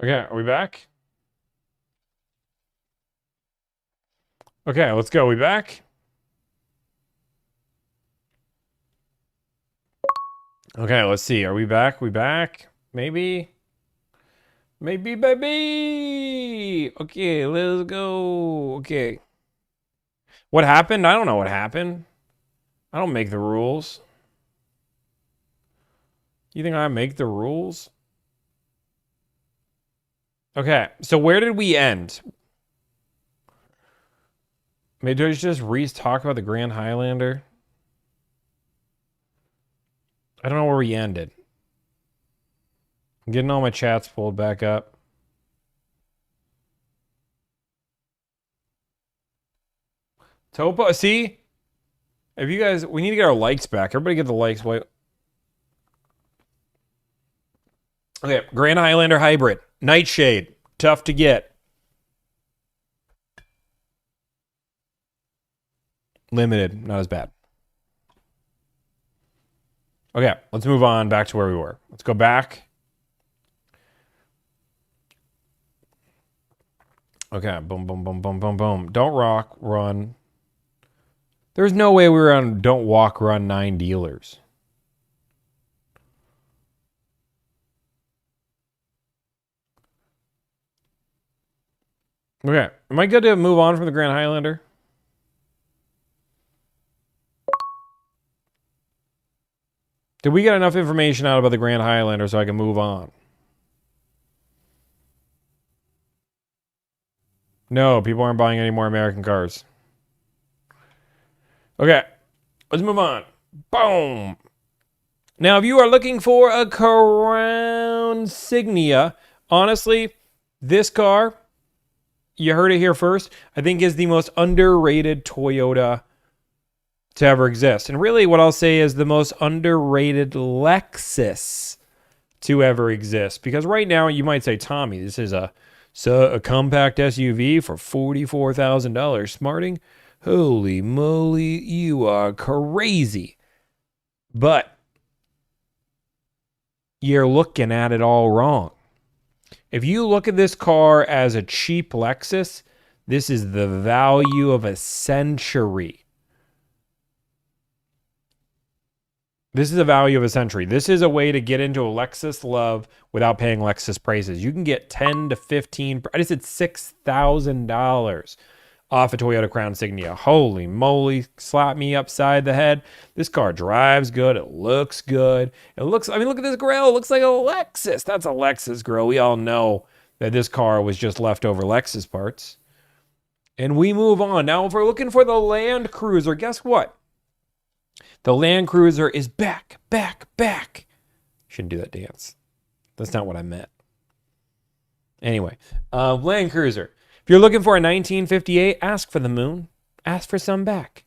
Okay, are we back? Okay, let's go. We back? Okay, let's see. Are we back? We back? Maybe? Maybe, baby! Okay, let's go. Okay. What happened? I don't know what happened. I don't make the rules. You think I make the rules? Okay, so where did we end? Maybe I just talk about the Grand Highlander? I don't know where we ended. I'm getting all my chats pulled back up. Topo, see? If you guys, we need to get our likes back. Everybody get the likes. Wait. Okay, Grand Highlander Hybrid. Nightshade. Tough to get. Limited. Not as bad. Okay, let's move on back to where we were. Let's go back. Okay, boom, boom, boom, boom, boom, boom. Don't rock, run. There's no way we were on don't walk, run 9 dealers. Okay, am I good to move on from the Grand Highlander? Did we get enough information out about the Grand Highlander so I can move on? No, people aren't buying any more American cars. Okay, let's move on. Boom. Now, if you are looking for a Crown Signia, honestly, this car, you heard it here first, I think is the most underrated Toyota to ever exist. And really what I'll say is the most underrated Lexus to ever exist. Because right now you might say, Tommy, this is a compact SUV for $44,000. Smarting? Holy moly, you are crazy. But you're looking at it all wrong. If you look at this car as a cheap Lexus, this is the value of a century. This is the value of a century. This is a way to get into a Lexus love without paying Lexus prices. You can get 10 to 15, I just said $6,000 off a Toyota Crown Signia. Holy moly, slap me upside the head. This car drives good. It looks good. Look at this grill. It looks like a Lexus. That's a Lexus grill. We all know that this car was just leftover Lexus parts. And we move on. Now, if we're looking for the Land Cruiser, guess what? The Land Cruiser is back, back, back. Shouldn't do that dance. That's not what I meant. Anyway, Land Cruiser. If you're looking for a 1958, ask for the moon. Ask for some back.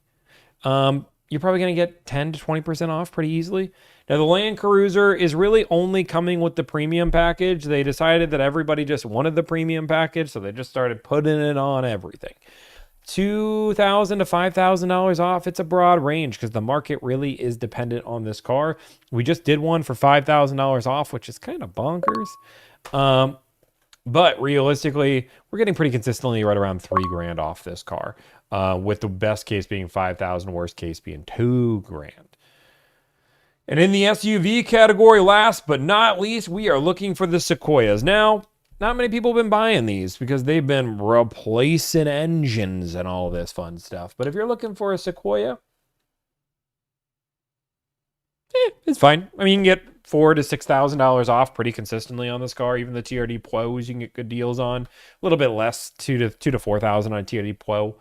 You're probably going to get 10 to 20% off pretty easily. Now, the Land Cruiser is really only coming with the premium package. They decided that everybody just wanted the premium package, so they just started putting it on everything. $2,000 to $5,000 off. It's a broad range because the market really is dependent on this car. We just did one for $5,000 off, which is kind of bonkers. But realistically, we're getting pretty consistently right around $3,000 off this car, with the best case being $5,000, worst case being $2,000. And in the SUV category, last but not least, we are looking for the Sequoias. Now, not many people have been buying these because they've been replacing engines and all this fun stuff. But if you're looking for a Sequoia, it's fine. I mean, you can get $4,000 to $6,000 off pretty consistently on this car. Even the TRD Pros, you can get good deals on. A little bit less, $2,000 to $4,000 on TRD Pro.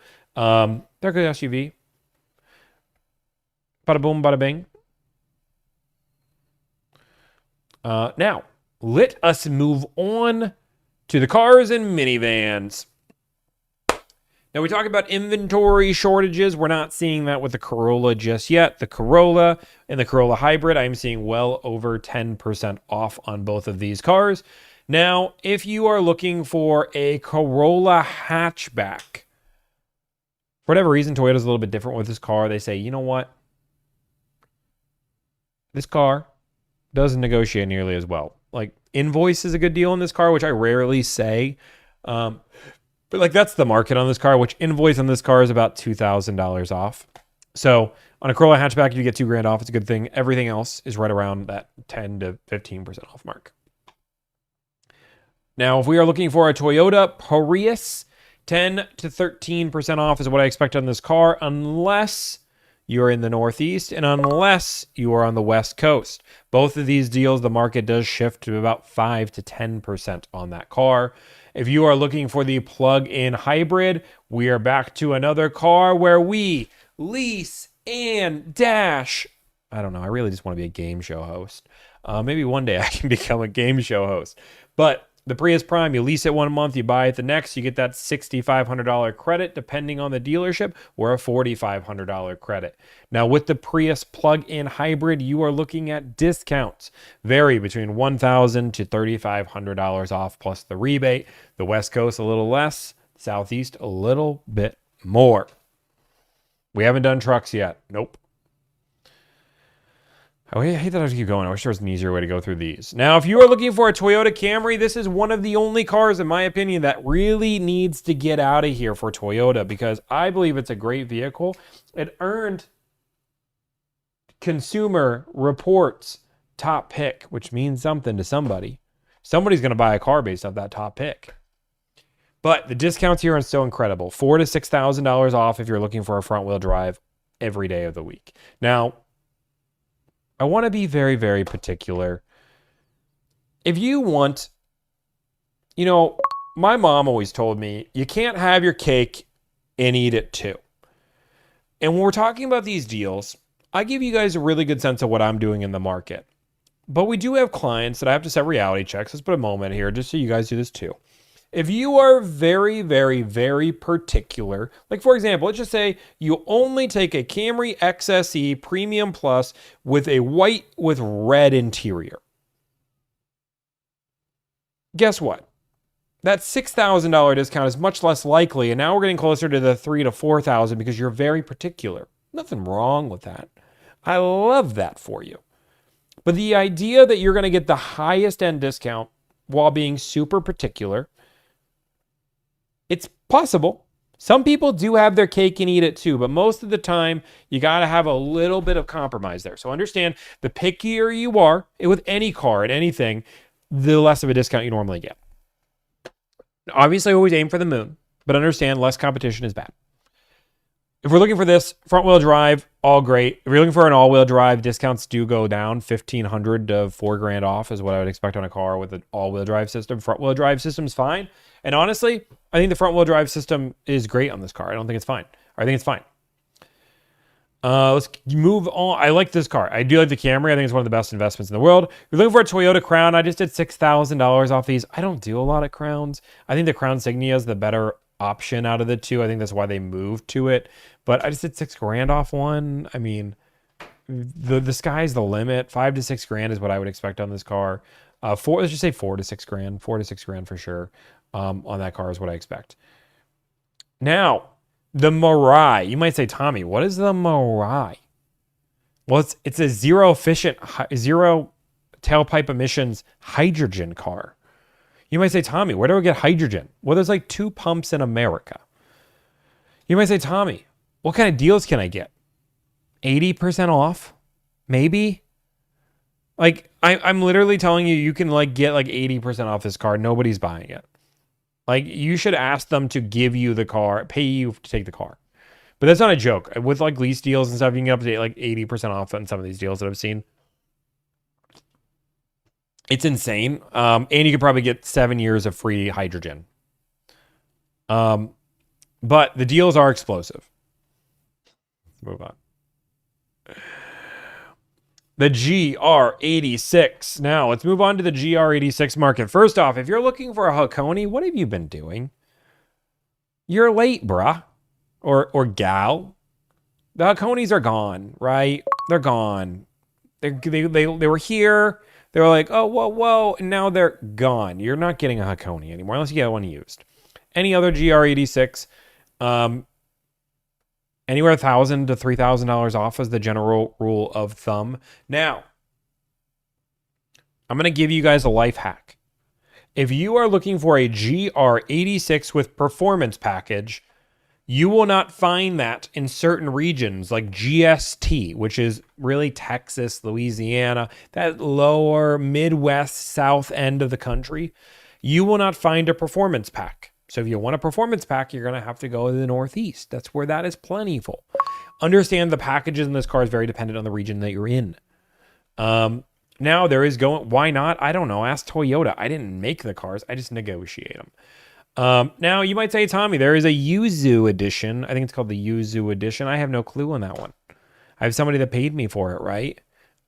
They're a good SUV. Bada boom, bada bing. Now, let us move on to the cars and minivans. Now, we talk about inventory shortages. We're not seeing that with the Corolla just yet. The Corolla and the Corolla Hybrid, I'm seeing well over 10% off on both of these cars. Now, if you are looking for a Corolla hatchback, for whatever reason, Toyota's a little bit different with this car. They say, you know what? This car doesn't negotiate nearly as well. like invoice is a good deal on this car, which I rarely say. But like that's the market on this car, which invoice on this car is about $2,000 off. So on a Corolla hatchback, you get $2,000 off. It's a good thing. Everything else is right around that 10 to 15% off mark. Now, if we are looking for a Toyota Prius, 10 to 13% off is what I expect on this car, unless you're in the Northeast and unless you are on the West Coast. Both of these deals, the market does shift to about 5 to 10% on that car. If you are looking for the plug-in hybrid, we are back to another car where we lease and dash. I don't know. I really just want to be a game show host. Maybe one day I can become a game show host. But the Prius Prime, you lease it 1 month, you buy it the next, you get that $6,500 credit depending on the dealership, or a $4,500 credit. Now with the Prius plug-in hybrid, you are looking at discounts vary between $1,000 to $3,500 off plus the rebate. The West Coast a little less, Southeast a little bit more. We haven't done trucks yet. Nope. I hate that I have to keep going. I wish there was an easier way to go through these. Now, if you are looking for a Toyota Camry, this is one of the only cars, in my opinion, that really needs to get out of here for Toyota because I believe it's a great vehicle. It earned Consumer Reports top pick, which means something to somebody. Somebody's going to buy a car based off that top pick. But the discounts here are so incredible. $4,000 to $6,000 off if you're looking for a front-wheel drive every day of the week. Now, I want to be very, very particular. If you want, my mom always told me, you can't have your cake and eat it too. And when we're talking about these deals, I give you guys a really good sense of what I'm doing in the market. But we do have clients that I have to set reality checks. Let's put a moment here just so you guys do this too. If you are very, very, very particular, like for example, let's just say you only take a Camry XSE Premium Plus with a white with red interior. Guess what? That $6,000 discount is much less likely, and now we're getting closer to the $3,000 to $4,000 because you're very particular. Nothing wrong with that. I love that for you. But the idea that you're going to get the highest end discount while being super particular, it's possible. Some people do have their cake and eat it too, but most of the time, you got to have a little bit of compromise there. So understand, the pickier you are with any car and anything, the less of a discount you normally get. Obviously, always aim for the moon, but understand less competition is bad. If we're looking for this front-wheel drive, all great. If you're looking for an all-wheel drive, discounts do go down. $1,500 to $4,000 off is what I would expect on a car with an all-wheel drive system. Front-wheel drive system's fine. And honestly, I think the front-wheel drive system is great on this car. I don't think it's fine. I think it's fine. Let's move on. I like this car. I do like the Camry. I think it's one of the best investments in the world. If you're looking for a Toyota Crown, I just did $6,000 off these. I don't do a lot of Crowns. I think the Crown Signia is the better option out of the two. I think that's why they moved to it. But I just did $6,000 off one. I mean, the sky's the limit. $5,000 to $6,000 is what I would expect on this car. Let's just say $4,000 to $6,000. $4,000 to $6,000 for sure. On that car is what I expect. Now, the Mirai. You might say, Tommy, what is the Mirai? Well, it's a zero tailpipe emissions hydrogen car. You might say, Tommy, where do I get hydrogen? Well, there's like 2 pumps in America. You might say, Tommy, what kind of deals can I get? 80% off? Maybe? Like, I'm literally telling you can like get like 80% off this car. Nobody's buying it. Like, you should ask them to give you the car, pay you to take the car. But that's not a joke. With like lease deals and stuff, you can get up to like 80% off on some of these deals that I've seen. It's insane. And you could probably get 7 years of free hydrogen. But the deals are explosive. Let's move on. The GR86. Now, let's move on to the GR86 market. First off, if you're looking for a Hakone, what have you been doing? You're late, bruh. Or gal. The Hakones are gone, right? They're gone. They were here. They were like, oh, whoa, and now they're gone. You're not getting a Hakone anymore unless you get one used. Any other GR86, anywhere $1,000 to $3,000 off is the general rule of thumb. Now, I'm going to give you guys a life hack. If you are looking for a GR86 with performance package, you will not find that in certain regions like GST, which is really Texas, Louisiana, that lower Midwest, South end of the country. You will not find a performance pack. So if you want a performance pack, you're going to have to go to the Northeast. That's where that is plentiful. Understand the packages in this car is very dependent on the region that you're in. Now there is going, why not? I don't know. Ask Toyota. I didn't make the cars. I just negotiate them. Now you might say, Tommy, there is a Yuzu edition. I think it's called the Yuzu edition. I have no clue on that one. I have somebody that paid me for it, right?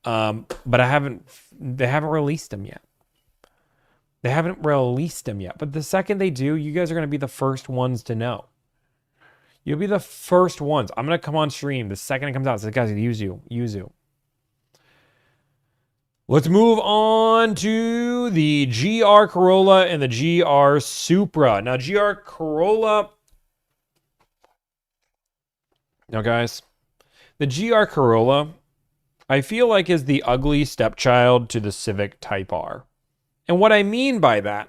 But they haven't released them yet. They haven't released them yet. But the second they do, you guys are going to be the first ones to know. You'll be the first ones. I'm going to come on stream the second it comes out. So guys, Yuzu. Let's move on to the GR Corolla and the GR Supra. Now, GR Corolla. Now, guys, the GR Corolla, I feel like is the ugly stepchild to the Civic Type R. And what I mean by that,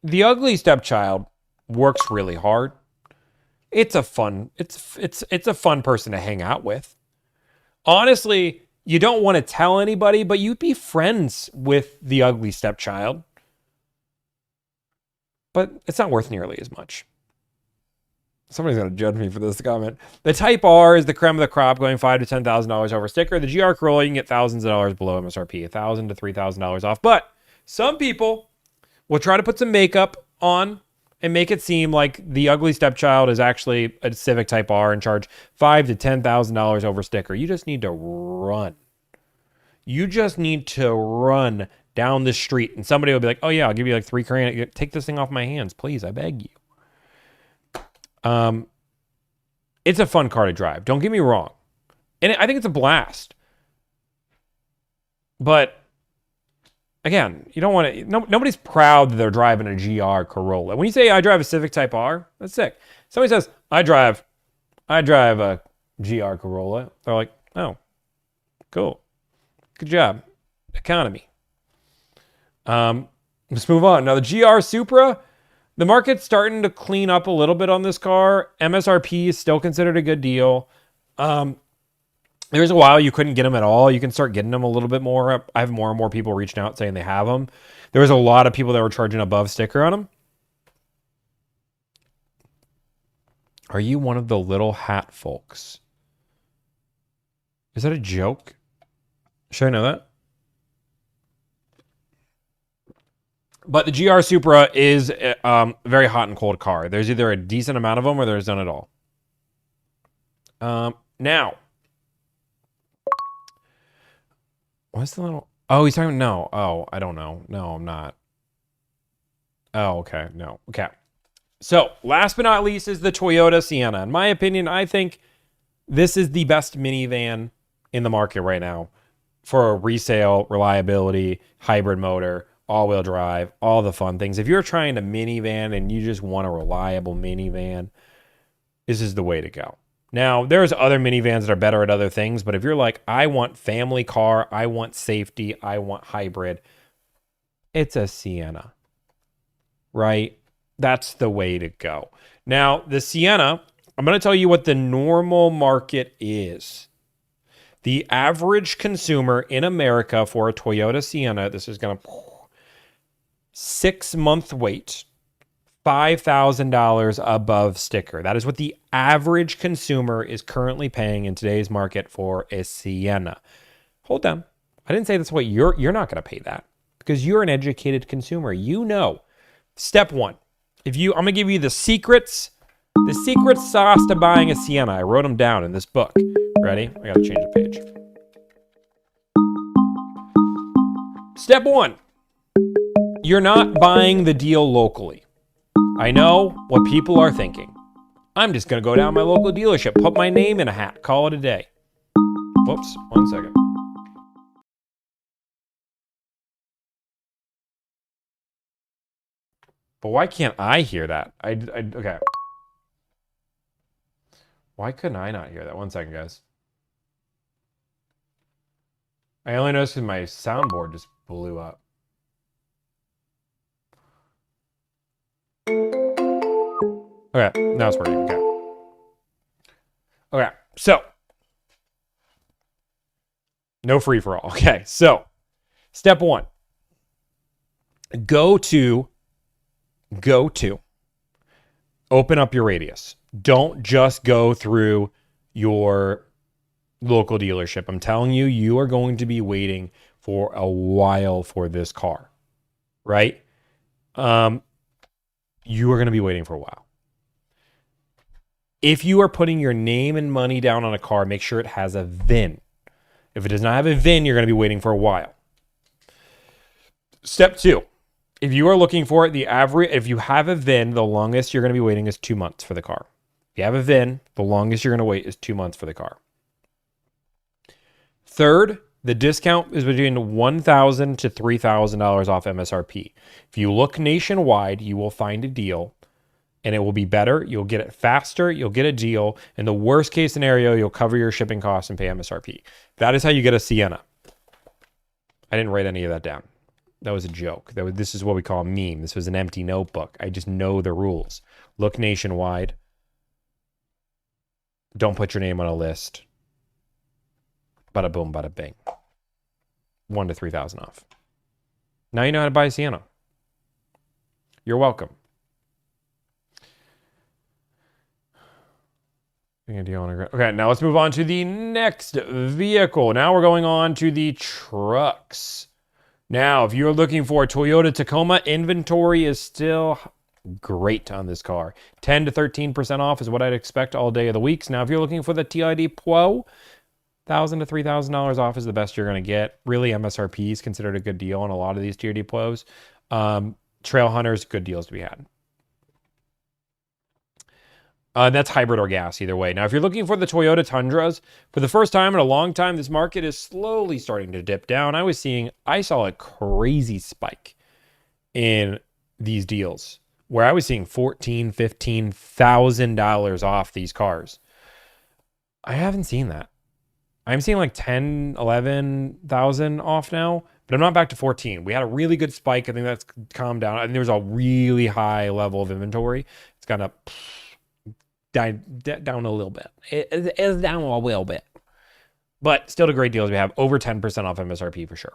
the ugly stepchild works really hard. It's a fun person to hang out with. Honestly, you don't want to tell anybody, but you'd be friends with the ugly stepchild. But it's not worth nearly as much. Somebody's going to judge me for this comment. The Type R is the creme of the crop, going $5,000 to $10,000 over sticker. The GR Corolla, you can get thousands of dollars below MSRP, $1,000 to $3,000 off. But some people will try to put some makeup on and make it seem like the ugly stepchild is actually a Civic Type R and charge $5,000 to $10,000 over sticker. You just need to run. You just need to run down the street, and somebody will be like, "Oh yeah, I'll give you like $3,000. Take this thing off my hands, please. I beg you." It's a fun car to drive. Don't get me wrong, and I think it's a blast. But again, you don't want to. Nobody's proud that they're driving a GR Corolla. When you say I drive a Civic Type R, that's sick. Somebody says I drive a GR Corolla. They're like, "Oh, cool, good job, economy." Let's move on. Now the GR Supra, the market's starting to clean up a little bit on this car. MSRP is still considered a good deal. There was a while you couldn't get them at all. You can start getting them a little bit more. I have more and more people reaching out saying they have them. There was a lot of people that were charging above sticker on them. Are you one of the little hat folks? Is that a joke? Should I know that? But the GR Supra is a very hot and cold car. There's either a decent amount of them or there's none at all. Now, what's the little... Oh, he's talking... No. Oh, I don't know. No, I'm not. Oh, okay. No. Okay. So, last but not least is the Toyota Sienna. In my opinion, I think this is the best minivan in the market right now for resale, reliability, hybrid motor, all-wheel drive, all the fun things. If you're trying a minivan and you just want a reliable minivan, this is the way to go. Now, there's other minivans that are better at other things, but if you're like, I want family car, I want safety, I want hybrid, it's a Sienna, right? That's the way to go. Now, the Sienna, I'm going to tell you what the normal market is. The average consumer in America for a Toyota Sienna, this is going to... 6-month wait, $5,000 above sticker. That is what the average consumer is currently paying in today's market for a Sienna. Hold on. I didn't say that's what you're not going to pay that because you're an educated consumer. You know. Step one. I'm going to give you the secret sauce to buying a Sienna. I wrote them down in this book. Ready? I got to change the page. Step one. You're not buying the deal locally. I know what people are thinking. I'm just going to go down my local dealership, put my name in a hat, call it a day. Whoops, 1 second. But why can't I hear that? Okay. Why couldn't I not hear that? 1 second, guys. I only noticed because my soundboard just blew up. Okay, now it's working. Okay. Okay, so no free for all. Okay, so step one. Go to open up your radius. Don't just go through your local dealership. I'm telling you, you are going to be waiting for a while for this car, right? You are going to be waiting for a while. If you are putting your name and money down on a car, make sure it has a VIN. If it does not have a VIN, you're going to be waiting for a while. Step two. If you are looking for it, if you have a VIN, the longest you're going to be waiting is 2 months for the car. If you have a VIN, the longest you're going to wait is 2 months for the car. Third, the discount is between $1,000 to $3,000 off MSRP. If you look nationwide, you will find a deal, and it will be better. You'll get it faster. You'll get a deal. In the worst case scenario, you'll cover your shipping costs and pay MSRP. That is how you get a Sienna. I didn't write any of that down. That was a joke. This is what we call a meme. This was an empty notebook. I just know the rules. Look nationwide. Don't put your name on a list. Bada boom, bada bing. $1,000 to $3,000 off. Now you know how to buy a Sienna. You're welcome. Okay, now let's move on to the next vehicle. Now we're going on to the trucks. Now, if you're looking for a Toyota Tacoma, inventory is still great on this car. 10 to 13% off is what I'd expect all day of the weeks. Now, if you're looking for the TID Pro, $1,000 to $3,000 off is the best you're going to get. Really, MSRP is considered a good deal on a lot of these TID Pros. Trail Hunters, good deals to be had. That's hybrid or gas, either way. Now, if you're looking for the Toyota Tundras, for the first time in a long time, this market is slowly starting to dip down. I saw a crazy spike in these deals where I was seeing $14,000, $15,000 off these cars. I haven't seen that. I'm seeing like 10, 11,000 off now, but I'm not back to 14. We had a really good spike. I think that's calmed down. I think there was a really high level of inventory. It's gone up down a little bit. It's down a little bit. But still the great deals we have. Over 10% off MSRP for sure.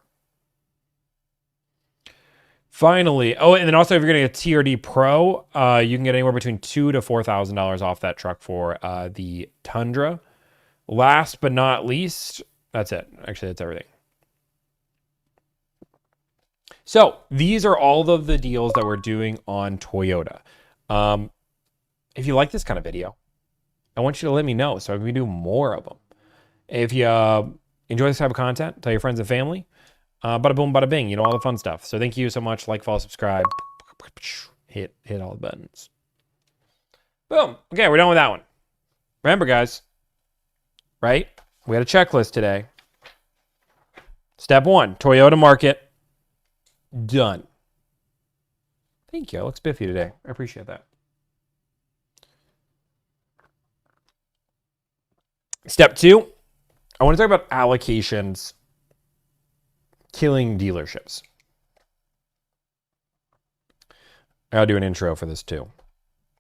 Finally, and then also if you're getting a TRD Pro, you can get anywhere between $2,000 to $4,000 off that truck for the Tundra. Last but not least, that's it. Actually, that's everything. So these are all of the deals that we're doing on Toyota. If you like this kind of video, I want you to let me know so I can do more of them. If you enjoy this type of content, tell your friends and family. Bada boom, bada bing, all the fun stuff. So thank you so much. Like, follow, subscribe. Hit all the buttons. Boom. Okay, we're done with that one. Remember, guys, right? We had a checklist today. Step 1, Toyota market. Done. Thank you. I look spiffy today. I appreciate that. Step 2, I want to talk about allocations killing dealerships. I'll do an intro for this too.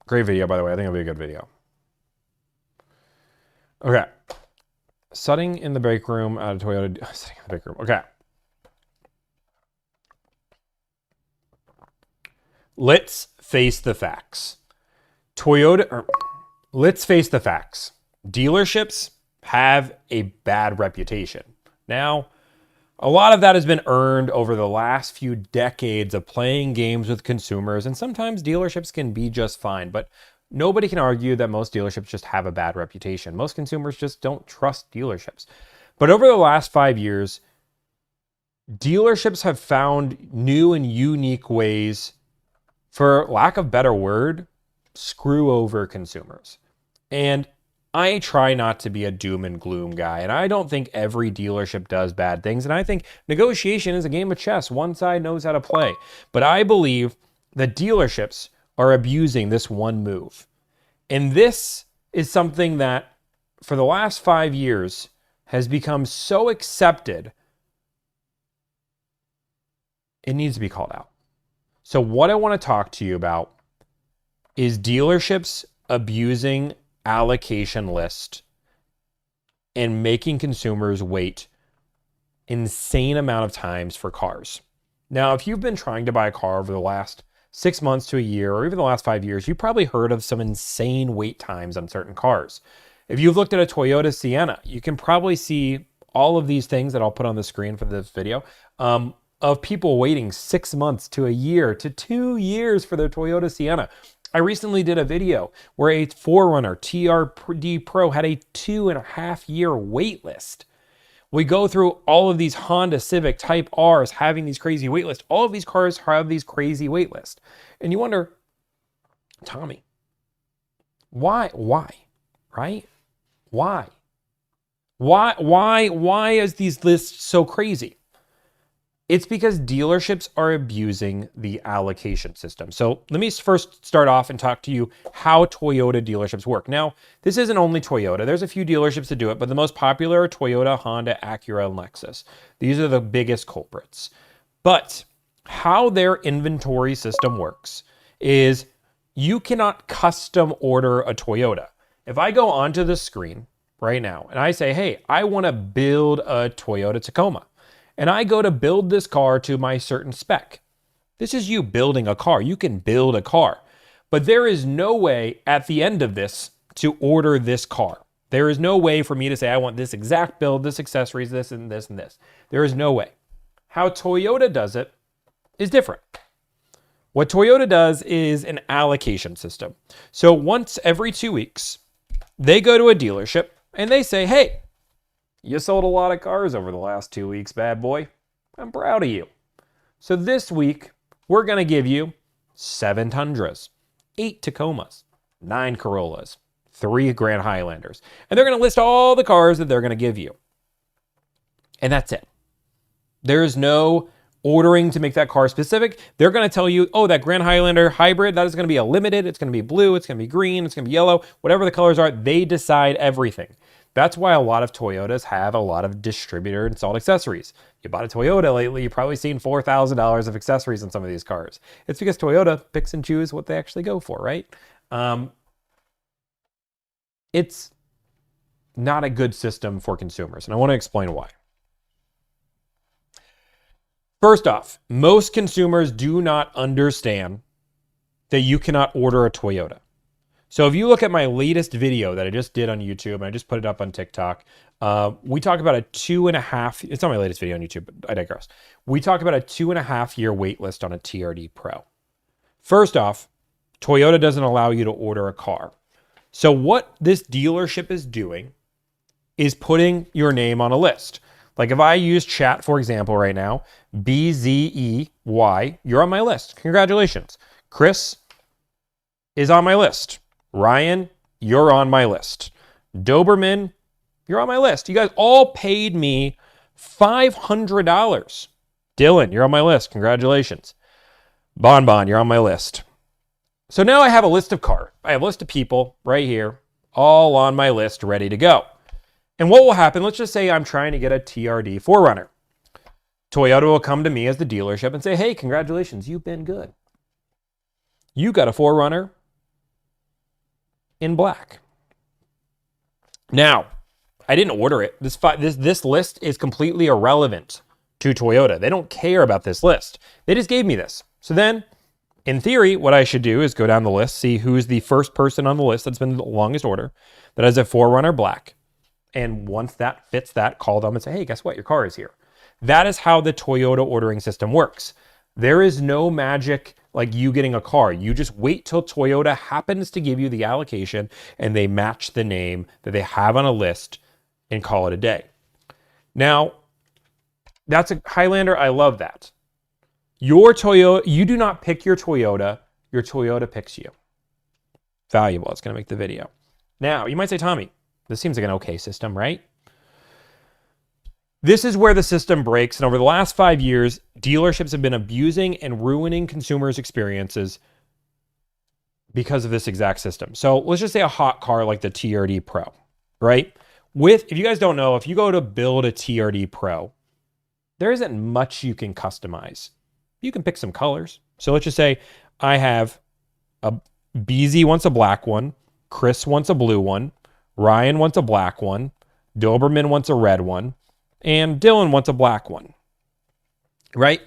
Great video, by the way. I think it'll be a good video. Okay. Sitting in the break room at a Toyota. Sitting in the break room. Okay. Let's face the facts. Let's face the facts. Dealerships have a bad reputation. Now, a lot of that has been earned over the last few decades of playing games with consumers, and sometimes dealerships can be just fine, but nobody can argue that most dealerships just have a bad reputation. Most consumers just don't trust dealerships. But over the last 5 years, dealerships have found new and unique ways, for lack of better word, screw over consumers. And I try not to be a doom and gloom guy, and I don't think every dealership does bad things, and I think negotiation is a game of chess. One side knows how to play. But I believe that dealerships are abusing this one move. And this is something that, for the last 5 years, has become so accepted it needs to be called out. So what I want to talk to you about is dealerships abusing allocation list and making consumers wait insane amount of times for cars. Now, if you've been trying to buy a car over the last 6 months to a year, or even the last 5 years, you've probably heard of some insane wait times on certain cars. If you've looked at a Toyota Sienna, you can probably see all of these things that I'll put on the screen for this video, of people waiting 6 months to a year to 2 years for their Toyota Sienna. I recently did a video where a 4Runner TRD Pro had a 2.5-year wait list. We go through all of these Honda Civic Type Rs having these crazy wait lists. All of these cars have these crazy wait lists. And you wonder, Tommy, why, right? Why is these lists so crazy? It's because dealerships are abusing the allocation system. So let me first start off and talk to you how Toyota dealerships work. Now, this isn't only Toyota. There's a few dealerships that do it, but the most popular are Toyota, Honda, Acura, and Lexus. These are the biggest culprits. But how their inventory system works is you cannot custom order a Toyota. If I go onto the screen right now and I say, hey, I want to build a Toyota Tacoma, and I go to build this car to my certain spec. This is you building a car. You can build a car. But there is no way at the end of this to order this car. There is no way for me to say, I want this exact build, this accessories, this and this and this. There is no way. How Toyota does it is different. What Toyota does is an allocation system. So once every 2 weeks, they go to a dealership and they say, hey, you sold a lot of cars over the last 2 weeks, bad boy. I'm proud of you. So this week, we're going to give you 7 Tundras, 8 Tacomas, 9 Corollas, 3 Grand Highlanders. And they're going to list all the cars that they're going to give you. And that's it. There is no ordering to make that car specific. They're going to tell you, oh, that Grand Highlander hybrid, that is going to be a limited. It's going to be blue. It's going to be green. It's going to be yellow. Whatever the colors are, they decide everything. That's why a lot of Toyotas have a lot of distributor installed accessories. You bought a Toyota lately, you've probably seen $4,000 of accessories on some of these cars. It's because Toyota picks and chooses what they actually go for, right? It's not a good system for consumers, and I want to explain why. First off, most consumers do not understand that you cannot order a Toyota. So if you look at my latest video that I just did on YouTube, and I just put it up on TikTok, we talk about a 2.5, it's not my latest video on YouTube, but I digress. We talk about a 2.5-year wait list on a TRD Pro. First off, Toyota doesn't allow you to order a car. So what this dealership is doing is putting your name on a list. Like if I use chat, for example, right now, BZEY, you're on my list. Congratulations. Chris is on my list. Ryan, you're on my list. Doberman, you're on my list. You guys all paid me $500. Dylan, you're on my list. Congratulations. Bon, you're on my list. So now I have a list of cars. I have a list of people right here, all on my list, ready to go. And what will happen, let's just say I'm trying to get a TRD 4Runner. Toyota will come to me as the dealership and say, hey, congratulations, you've been good. You got a 4Runner in black. Now, I didn't order it. This list is completely irrelevant to Toyota. They don't care about this list. They just gave me this. So then, in theory, what I should do is go down the list, see who's the first person on the list that's been the longest order that has a 4Runner black. And once that fits that, call them and say, hey, guess what? Your car is here. That is how the Toyota ordering system works. There is no magic like you getting a car. You just wait till Toyota happens to give you the allocation and they match the name that they have on a list and call it a day. Now, that's a Highlander. I love that. Your Toyota, you do not pick your Toyota picks you. Valuable. It's going to make the video. Now, you might say, Tommy, this seems like an okay system, right? This is where the system breaks, and over the last 5 years, dealerships have been abusing and ruining consumers' experiences because of this exact system. So let's just say a hot car like the TRD Pro, right? If you guys don't know, if you go to build a TRD Pro, there isn't much you can customize. you can pick some colors. So let's just say I have a BZ wants a black one, Chris wants a blue one, Ryan wants a black one, Doberman wants a red one, and Dylan wants a black one, right?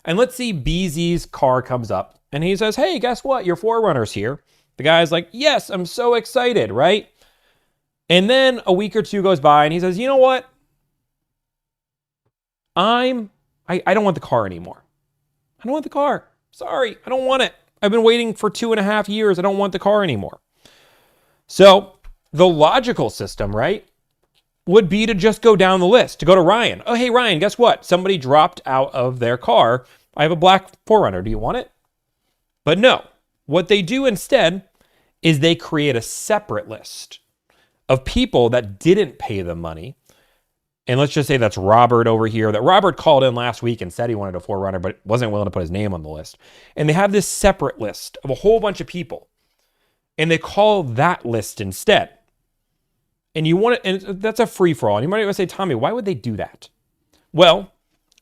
And let's see BZ's car comes up and he says, hey, guess what? Your 4Runner's here. The guy's like, yes, I'm so excited, right? And then a week or two goes by and he says, you know what? I don't want the car anymore. I don't want the car. Sorry, I don't want it. I've been waiting for 2.5 years. I don't want the car anymore. So the logical system, right, would be to just go down the list, to go to Ryan. Oh, hey, Ryan, guess what? Somebody dropped out of their car. I have a black 4Runner. Do you want it? But no, what they do instead is they create a separate list of people that didn't pay the money. And let's just say that's Robert over here, that Robert called in last week and said he wanted a 4Runner, but wasn't willing to put his name on the list. And they have this separate list of a whole bunch of people. And they call that list instead. And you want it, and that's a free-for-all. And you might say, Tommy, why would they do that? Well,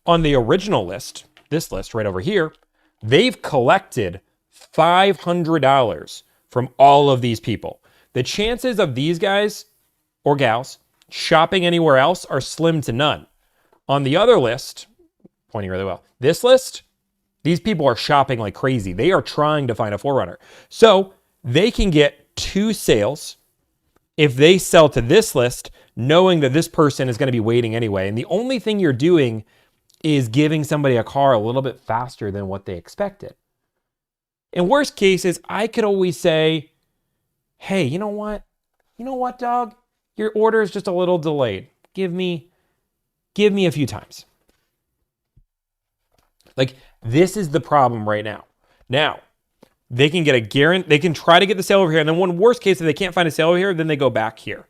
on the original list, this list right over here, they've collected $500 from all of these people. The chances of these guys or gals shopping anywhere else are slim to none. On the other list, pointing really well, this list, these people are shopping like crazy. They are trying to find a 4Runner. So they can get 2 sales if they sell to this list, knowing that this person is going to be waiting anyway. And the only thing you're doing is giving somebody a car a little bit faster than what they expected. In worst cases, I could always say, hey, you know what? You know what, dog? Your order is just a little delayed. Give me a few times. Like, this is the problem right now. Now, they can get a guarantee, they can try to get the sale over here, and then one worst case, if they can't find a sale over here, then they go back here.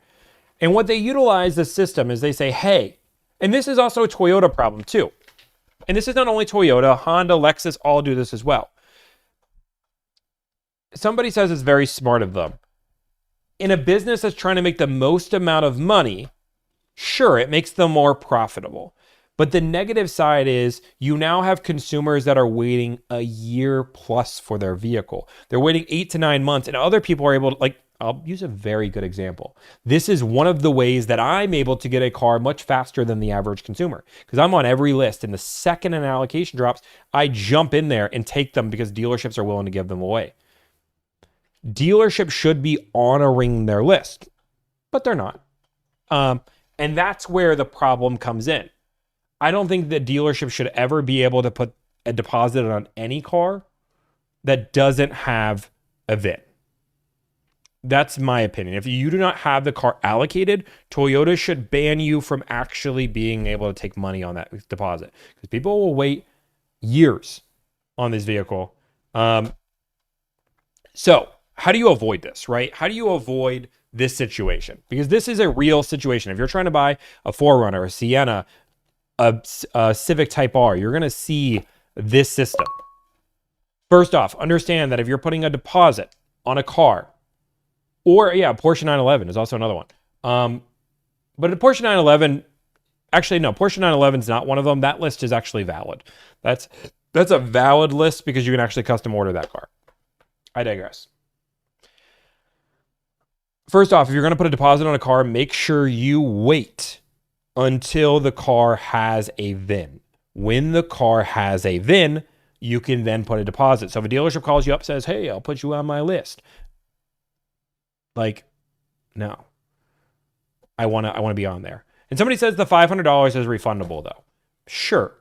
And what they utilize the system is they say, hey, and this is also a Toyota problem too. And this is not only Toyota, Honda, Lexus, all do this as well. Somebody says it's very smart of them. In a business that's trying to make the most amount of money, sure, it makes them more profitable. But the negative side is you now have consumers that are waiting a year plus for their vehicle. They're waiting 8 to 9 months, and other people are able to, like, I'll use a very good example. This is one of the ways that I'm able to get a car much faster than the average consumer, because I'm on every list, and the second an allocation drops, I jump in there and take them because dealerships are willing to give them away. Dealerships should be honoring their list, but they're not. And that's where the problem comes in. I don't think that dealerships should ever be able to put a deposit on any car that doesn't have a VIN. That's my opinion. If you do not have the car allocated, Toyota should ban you from actually being able to take money on that deposit, because people will wait years on this vehicle. So how do you avoid this, right? How do you avoid this situation? Because this is a real situation. If you're trying to buy a 4Runner, a Sienna, a Civic Type R, you're going to see this system. First off, understand that if you're putting a deposit on a car, or yeah, Porsche 911 is also another one. But a Porsche 911, actually no, Porsche 911 is not one of them. That list is actually valid. That's a valid list because you can actually custom order that car. I digress. First off, if you're going to put a deposit on a car, make sure you wait until the car has a VIN. When the car has a VIN, you can then put a deposit. So if a dealership calls you up, says, hey, I'll put you on my list. Like, no. I want to be on there. And somebody says the $500 is refundable though. Sure.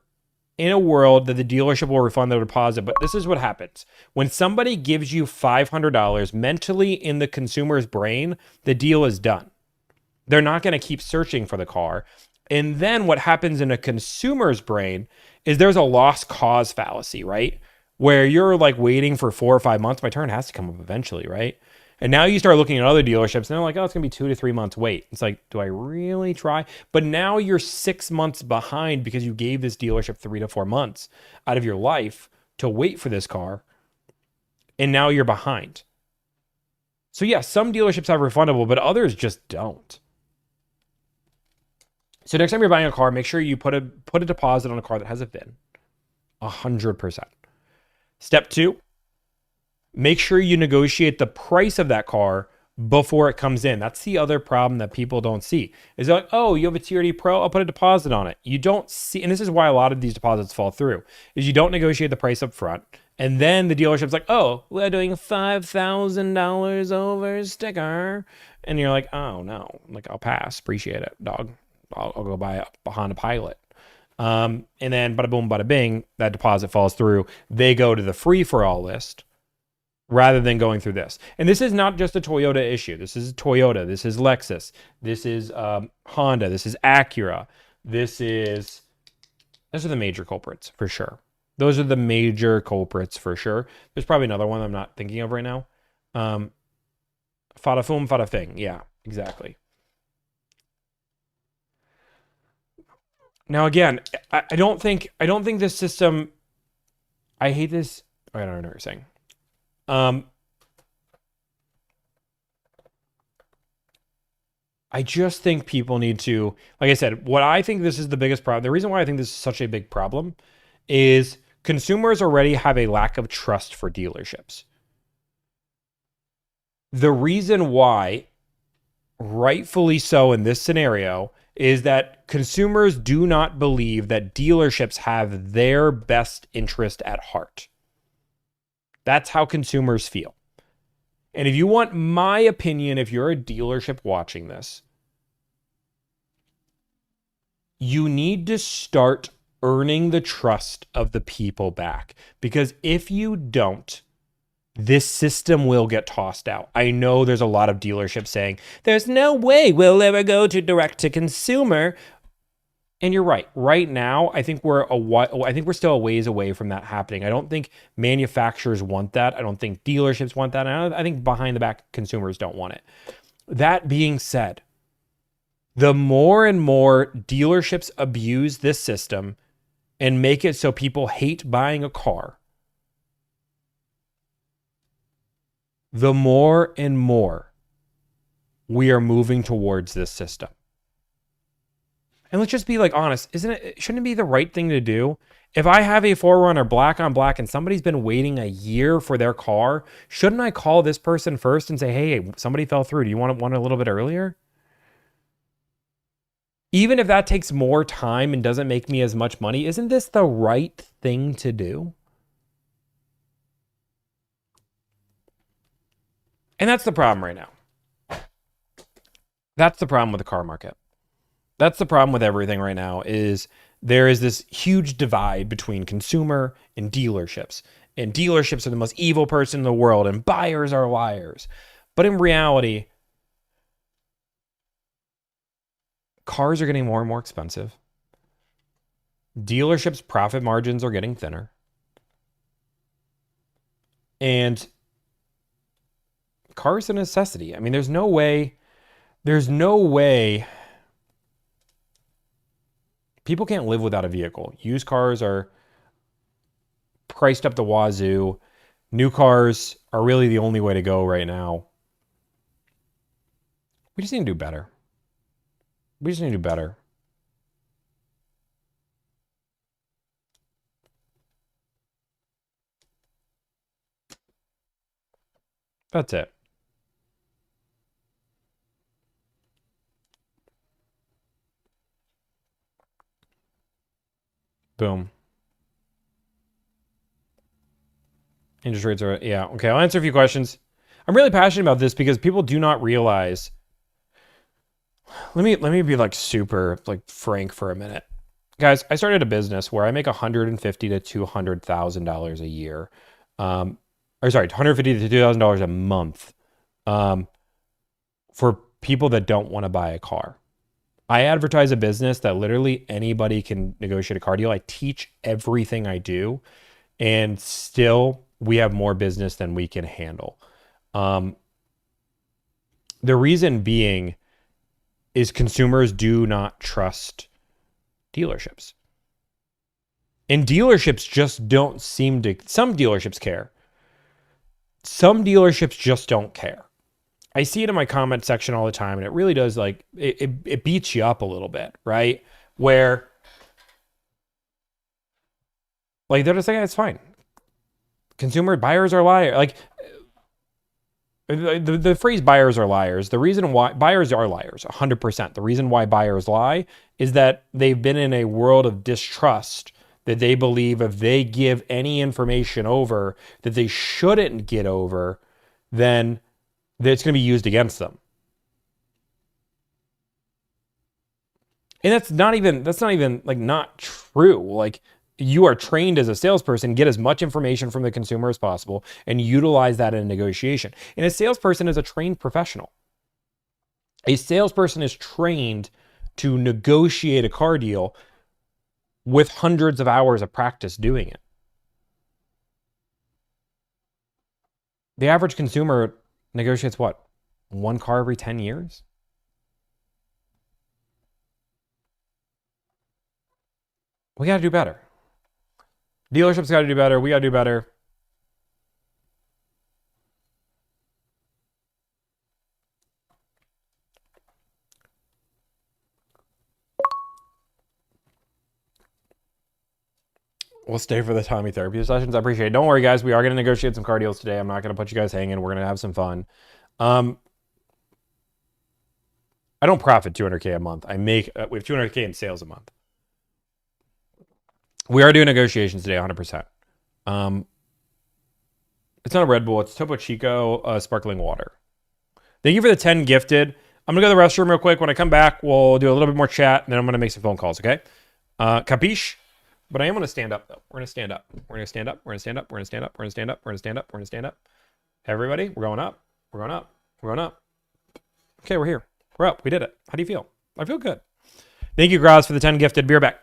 In a world that the dealership will refund the deposit, but this is what happens. When somebody gives you $500 mentally in the consumer's brain, the deal is done. They're not going to keep searching for the car. And then what happens in a consumer's brain is there's a lost cause fallacy, right? Where you're like waiting for 4 or 5 months. My turn has to come up eventually, right? And now you start looking at other dealerships and they're like, oh, it's going to be 2 to 3 months wait. It's like, do I really try? But now you're 6 months behind because you gave this dealership 3 to 4 months out of your life to wait for this car. And now you're behind. So yeah, some dealerships have refundable, but others just don't. So next time you're buying a car, make sure you put a deposit on a car that has a VIN. 100%. Step two, make sure you negotiate the price of that car before it comes in. That's the other problem that people don't see. Is like, oh, you have a TRD Pro, I'll put a deposit on it. You don't see, and this is why a lot of these deposits fall through, is you don't negotiate the price up front. And then the dealership's like, oh, we're doing $5,000 over sticker. And you're like, oh no, like I'll pass. Appreciate it, dog. I'll go buy a Honda Pilot. And then bada boom, bada bing, that deposit falls through. They go to the free for all list rather than going through this. And this is not just a Toyota issue. This is Toyota. This is Lexus. This is Honda. This is Acura. Those are the major culprits for sure. Those are the major culprits for sure. There's probably another one I'm not thinking of right now. Fada fum, fada thing. Yeah, exactly. Now again, I don't think this system. I hate this. I don't know what you're saying. I just think people need to, like I said, what I think this is the biggest problem. The reason why I think this is such a big problem is consumers already have a lack of trust for dealerships. The reason why, rightfully so in this scenario, is that consumers do not believe that dealerships have their best interest at heart. That's how consumers feel. And if you want my opinion, if you're a dealership watching this, you need to start earning the trust of the people back. Because if you don't, this system will get tossed out. I know there's a lot of dealerships saying, there's no way we'll ever go to direct to consumer. And you're right. Right now, I think we're still a ways away from that happening. I don't think manufacturers want that. I don't think dealerships want that. And I think behind the back consumers don't want it. That being said, the more and more dealerships abuse this system and make it so people hate buying a car, the more and more we are moving towards this system. And let's just be like honest, shouldn't it be the right thing to do? If I have a 4Runner black on black and somebody's been waiting a year for their car, shouldn't I call this person first and say, hey, somebody fell through. Do you want one a little bit earlier? Even if that takes more time and doesn't make me as much money, isn't this the right thing to do? And that's the problem right now. That's the problem with the car market. That's the problem with everything right now is there is this huge divide between consumer and dealerships. And dealerships are the most evil person in the world and buyers are liars. But in reality, cars are getting more and more expensive. Dealerships' profit margins are getting thinner. And cars are a necessity. I mean, there's no way people can't live without a vehicle. Used cars are priced up the wazoo. New cars are really the only way to go right now. We just need to do better. We just need to do better. That's it. Boom. Interest rates are, yeah. Okay, I'll answer a few questions. I'm really passionate about this because people do not realize. Let me be like super like frank for a minute. Guys, I started a business where I make $150,000 to $200,000 a year. $150,000 to $2,000 a month. For people that don't want to buy a car. I advertise a business that literally anybody can negotiate a car deal. I teach everything I do, and still we have more business than we can handle. The reason being is consumers do not trust dealerships. And dealerships just don't seem to, some dealerships care. Some dealerships just don't care. I see it in my comment section all the time, and it really does, like, it beats you up a little bit, right? Where, Like they're just saying it's fine. Consumer buyers are liars. Like the phrase buyers are liars. The reason why buyers are liars, 100%. The reason why buyers lie is that they've been in a world of distrust that they believe if they give any information over that they shouldn't get over, then it's going to be used against them. And that's not even like not true. Like you are trained as a salesperson, get as much information from the consumer as possible and utilize that in negotiation. And a salesperson is a trained professional. A salesperson is trained to negotiate a car deal with hundreds of hours of practice doing it. The average consumer negotiates what? One car every 10 years? We got to do better. Dealerships got to do better. We got to do better. We'll stay for the Tommy therapy sessions. I appreciate it. Don't worry, guys. We are going to negotiate some car deals today. I'm not going to put you guys hanging. We're going to have some fun. I don't profit $200K a month. I make we have $200K in sales a month. We are doing negotiations today, 100%. It's not a Red Bull. It's Topo Chico sparkling water. Thank you for the 10 gifted. I'm going to go to the restroom real quick. When I come back, we'll do a little bit more chat, and then I'm going to make some phone calls, okay? Capiche? But I am going to stand up, though. We're going to stand up. We're going to stand up. We're going to stand up. We're going to stand up. We're going to stand up. We're going to stand up. We're going to stand up. Everybody, we're going up. We're going up. We're going up. Okay, we're here. We're up. We did it. How do you feel? I feel good. Thank you, Graz, for the 10 gifted. Be right back.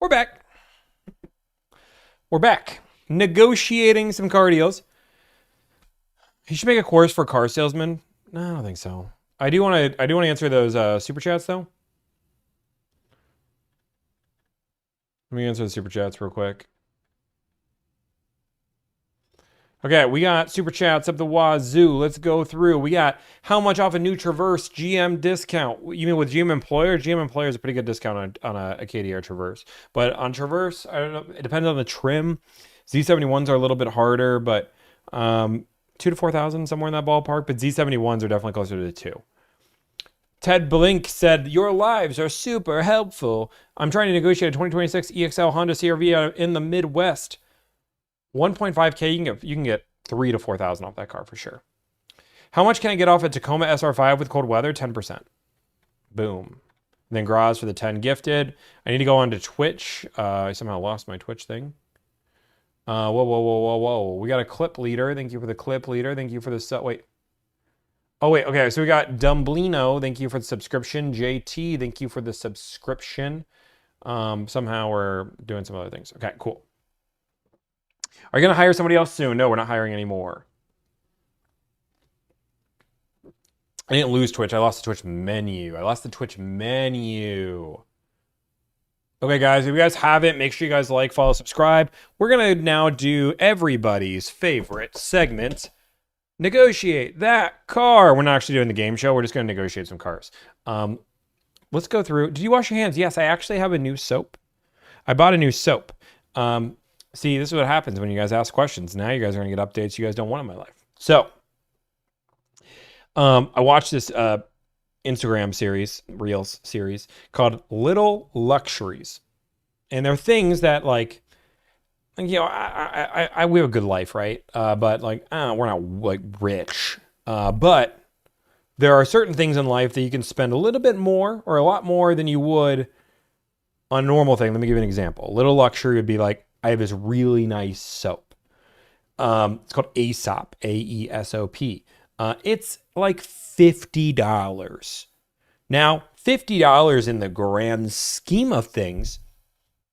We're back. We're back. Negotiating some car deals. You should make a course for car salesmen. No, I don't think so. I do want to answer those super chats though. Let me answer the super chats real quick. Okay, we got super chats up the wazoo. Let's go through. We got how much off a new Traverse GM discount? You mean with GM Employer? GM Employer is a pretty good discount on a KDR Traverse. But on Traverse, I don't know. It depends on the trim. Z71s are a little bit harder, but 2,000 to 4,000, somewhere in that ballpark. But Z71s are definitely closer to 2. Ted Blink said, your lives are super helpful. I'm trying to negotiate a 2026 EXL Honda CR-V in the Midwest. 1.5K, you can get 3,000 to 4,000 off that car for sure. How much can I get off a Tacoma SR5 with cold weather? 10%. Boom. And then Graz for the 10 gifted. I need to go on to Twitch. I somehow lost my Twitch thing. Whoa. We got a clip leader. Thank you for the clip leader. Thank you for the... Wait. Oh, wait. Okay, so we got Dumblino. Thank you for the subscription. JT, thank you for the subscription. Somehow we're doing some other things. Okay, cool. Are you going to hire somebody else soon? No, we're not hiring anymore. I didn't lose Twitch. I lost the Twitch menu. Okay, guys, if you guys haven't, make sure you guys like, follow, subscribe. We're going to now do everybody's favorite segment, Negotiate That Car. We're not actually doing the game show. We're just going to negotiate some cars. let's go through. Did you wash your hands? Yes, I actually have a new soap. I bought a new soap. See, this is what happens when you guys ask questions. Now you guys are going to get updates you guys don't want in my life. So, I watched this Instagram series, Reels series, called Little Luxuries. And they're things that, like, you know, we have a good life, right? But, like, we're not, like, rich. But there are certain things in life that you can spend a little bit more or a lot more than you would on a normal thing. Let me give you an example. A little luxury would be like, I have this really nice soap. It's called Aesop, AESOP. It's like $50. Now, $50 in the grand scheme of things,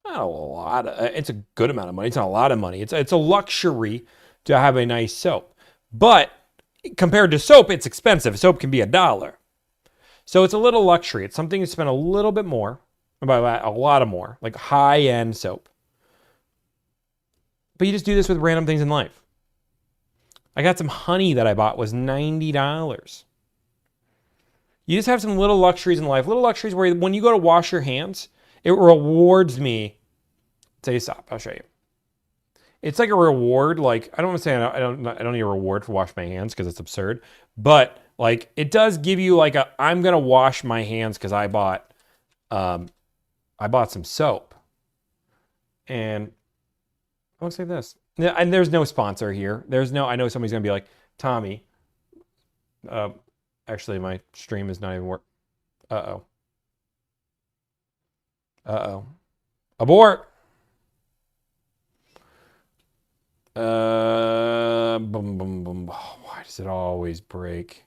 not a lot. It's a good amount of money. It's not a lot of money. It's a luxury to have a nice soap. But compared to soap, it's expensive. Soap can be $1. So it's a little luxury. It's something you spend a little bit more, by that, a lot of more, like high-end soap. But you just do this with random things in life. I got some honey that I bought was $90. You just have some little luxuries in life. Little luxuries where when you go to wash your hands, it rewards me. Say stop. I'll show you. It's like a reward. Like, I don't want to say I don't need a reward for wash my hands because it's absurd. But like, it does give you like a, I'm gonna wash my hands because I bought some soap. And it looks like this. And there's no sponsor here. There's no, I know somebody's going to be like, Tommy, actually my stream is not even working. Uh-oh. Uh-oh. Abort. Boom, boom, boom. Oh, why does it always break?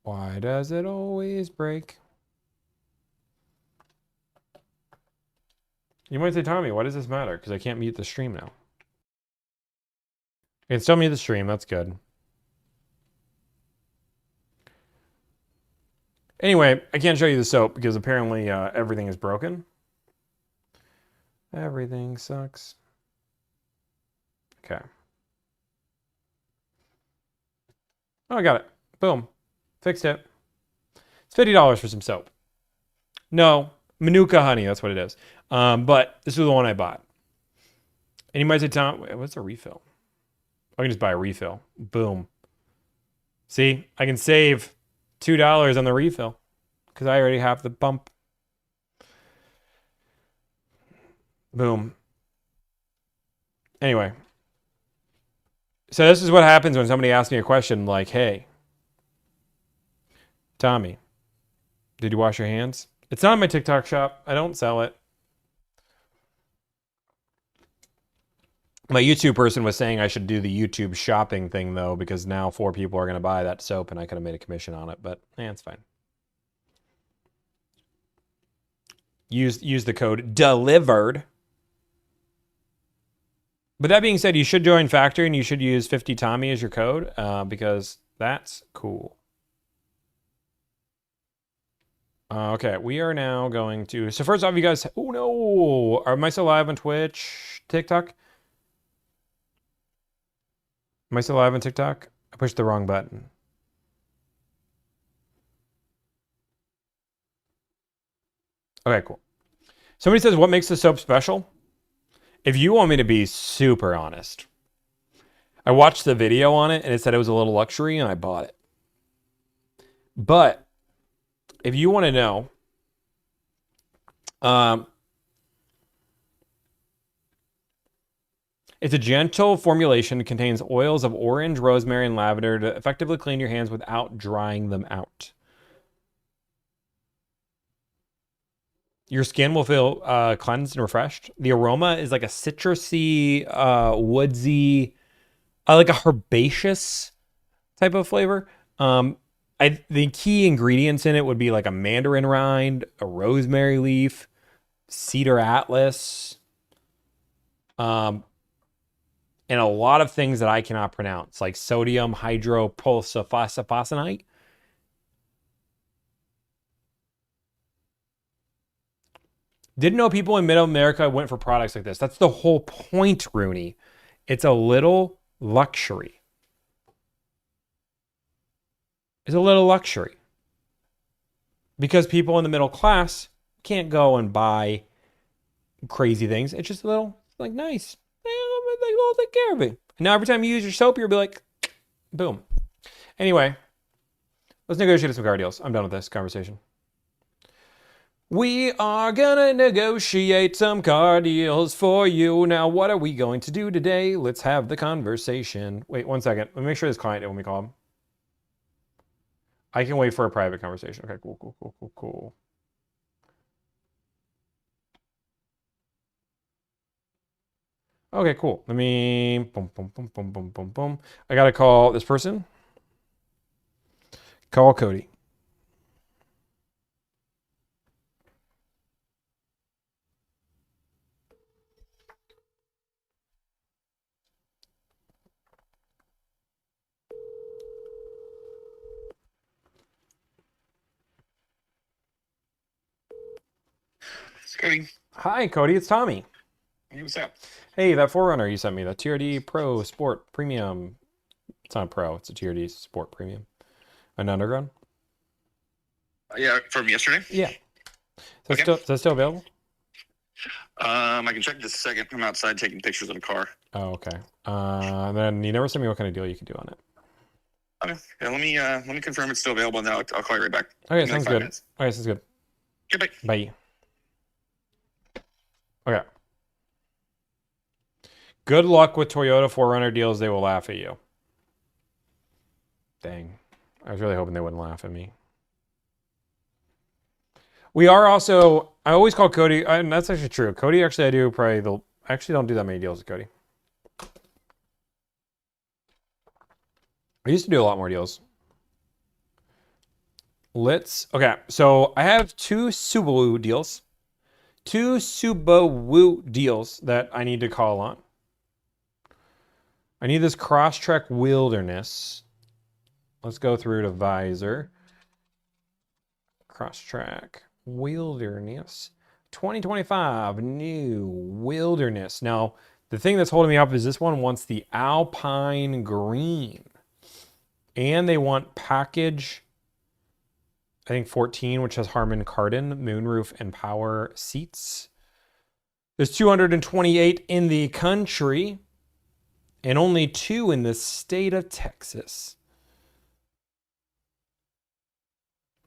Why does it always break? You might say, Tommy, why does this matter? Because I can't mute the stream now. I can still mute the stream. That's good. Anyway, I can't show you the soap because apparently everything is broken. Everything sucks. Okay. Oh, I got it. Boom. Fixed it. It's $50 for some soap. No, Manuka honey. That's what it is. But this is the one I bought. And you might say, Tom, what's a refill? I can just buy a refill. Boom. See, I can save $2 on the refill because I already have the pump. Boom. Anyway. So this is what happens when somebody asks me a question like, hey, Tommy, did you wash your hands? It's not in my TikTok shop. I don't sell it. My YouTube person was saying I should do the YouTube shopping thing, though, because now 4 people are going to buy that soap, and I could have made a commission on it, but it's fine. Use the code DELIVERED. But that being said, you should join Factory, and you should use 50Tommy as your code, because that's cool. Okay, we are now going to... So first off, you guys... Oh, no! Am I still live on Twitch, TikTok? Am I still live on TikTok? I pushed the wrong button. Okay, cool. Somebody says, what makes the soap special? If you want me to be super honest, I watched the video on it and it said it was a little luxury and I bought it. But if you want to know, it's a gentle formulation that contains oils of orange, rosemary, and lavender to effectively clean your hands without drying them out. Your skin will feel cleansed and refreshed. The aroma is like a citrusy, woodsy, like a herbaceous type of flavor. The key ingredients in it would be like a mandarin rind, a rosemary leaf, cedar atlas, and a lot of things that I cannot pronounce, like sodium hydrosulfonate. Didn't know people in Mid-America went for products like this. That's the whole point, Rooney. It's a little luxury. is a little luxury. Because people in the middle class can't go and buy crazy things. It's just a little, like, nice. They'll take care of it. Now, every time you use your soap, you'll be like, boom. Anyway, let's negotiate some car deals. I'm done with this conversation. We are gonna negotiate some car deals for you. Now, what are we going to do today? Let's have the conversation. Wait 1 second. Let me make sure this client when we call him. I can wait for a private conversation. Okay, cool. Okay, cool. Let me boom. I gotta call this person. Call Cody. Cody. Hi, Cody. It's Tommy. Hey, what's up? Hey, that 4Runner you sent me, the TRD Pro Sport Premium. It's not Pro. It's a TRD Sport Premium. An Underground. Yeah, from yesterday. Yeah. Okay. Is that still available? I can check this second. I'm outside taking pictures of the car. Oh, okay. Then you never sent me what kind of deal you could do on it. Okay. Yeah, let me confirm it's still available, and then I'll call you right back. Okay, sounds good. Okay, sounds good. Okay, Bye. Okay. Good luck with Toyota 4Runner deals. They will laugh at you. Dang. I was really hoping they wouldn't laugh at me. We are also, I always call Cody, and that's actually true. Cody, actually, I do probably, I actually don't do that many deals with Cody. I used to do a lot more deals. Okay, so I have two Subaru deals that I need to call on. I need this Crosstrek Wilderness. Let's go through to Visor. Crosstrek Wilderness. 2025 new Wilderness. Now, the thing that's holding me up is this one wants the Alpine Green. And they want package, I think 14, which has Harman Kardon, moonroof, and power seats. There's 228 in the country and only 2 in the state of Texas.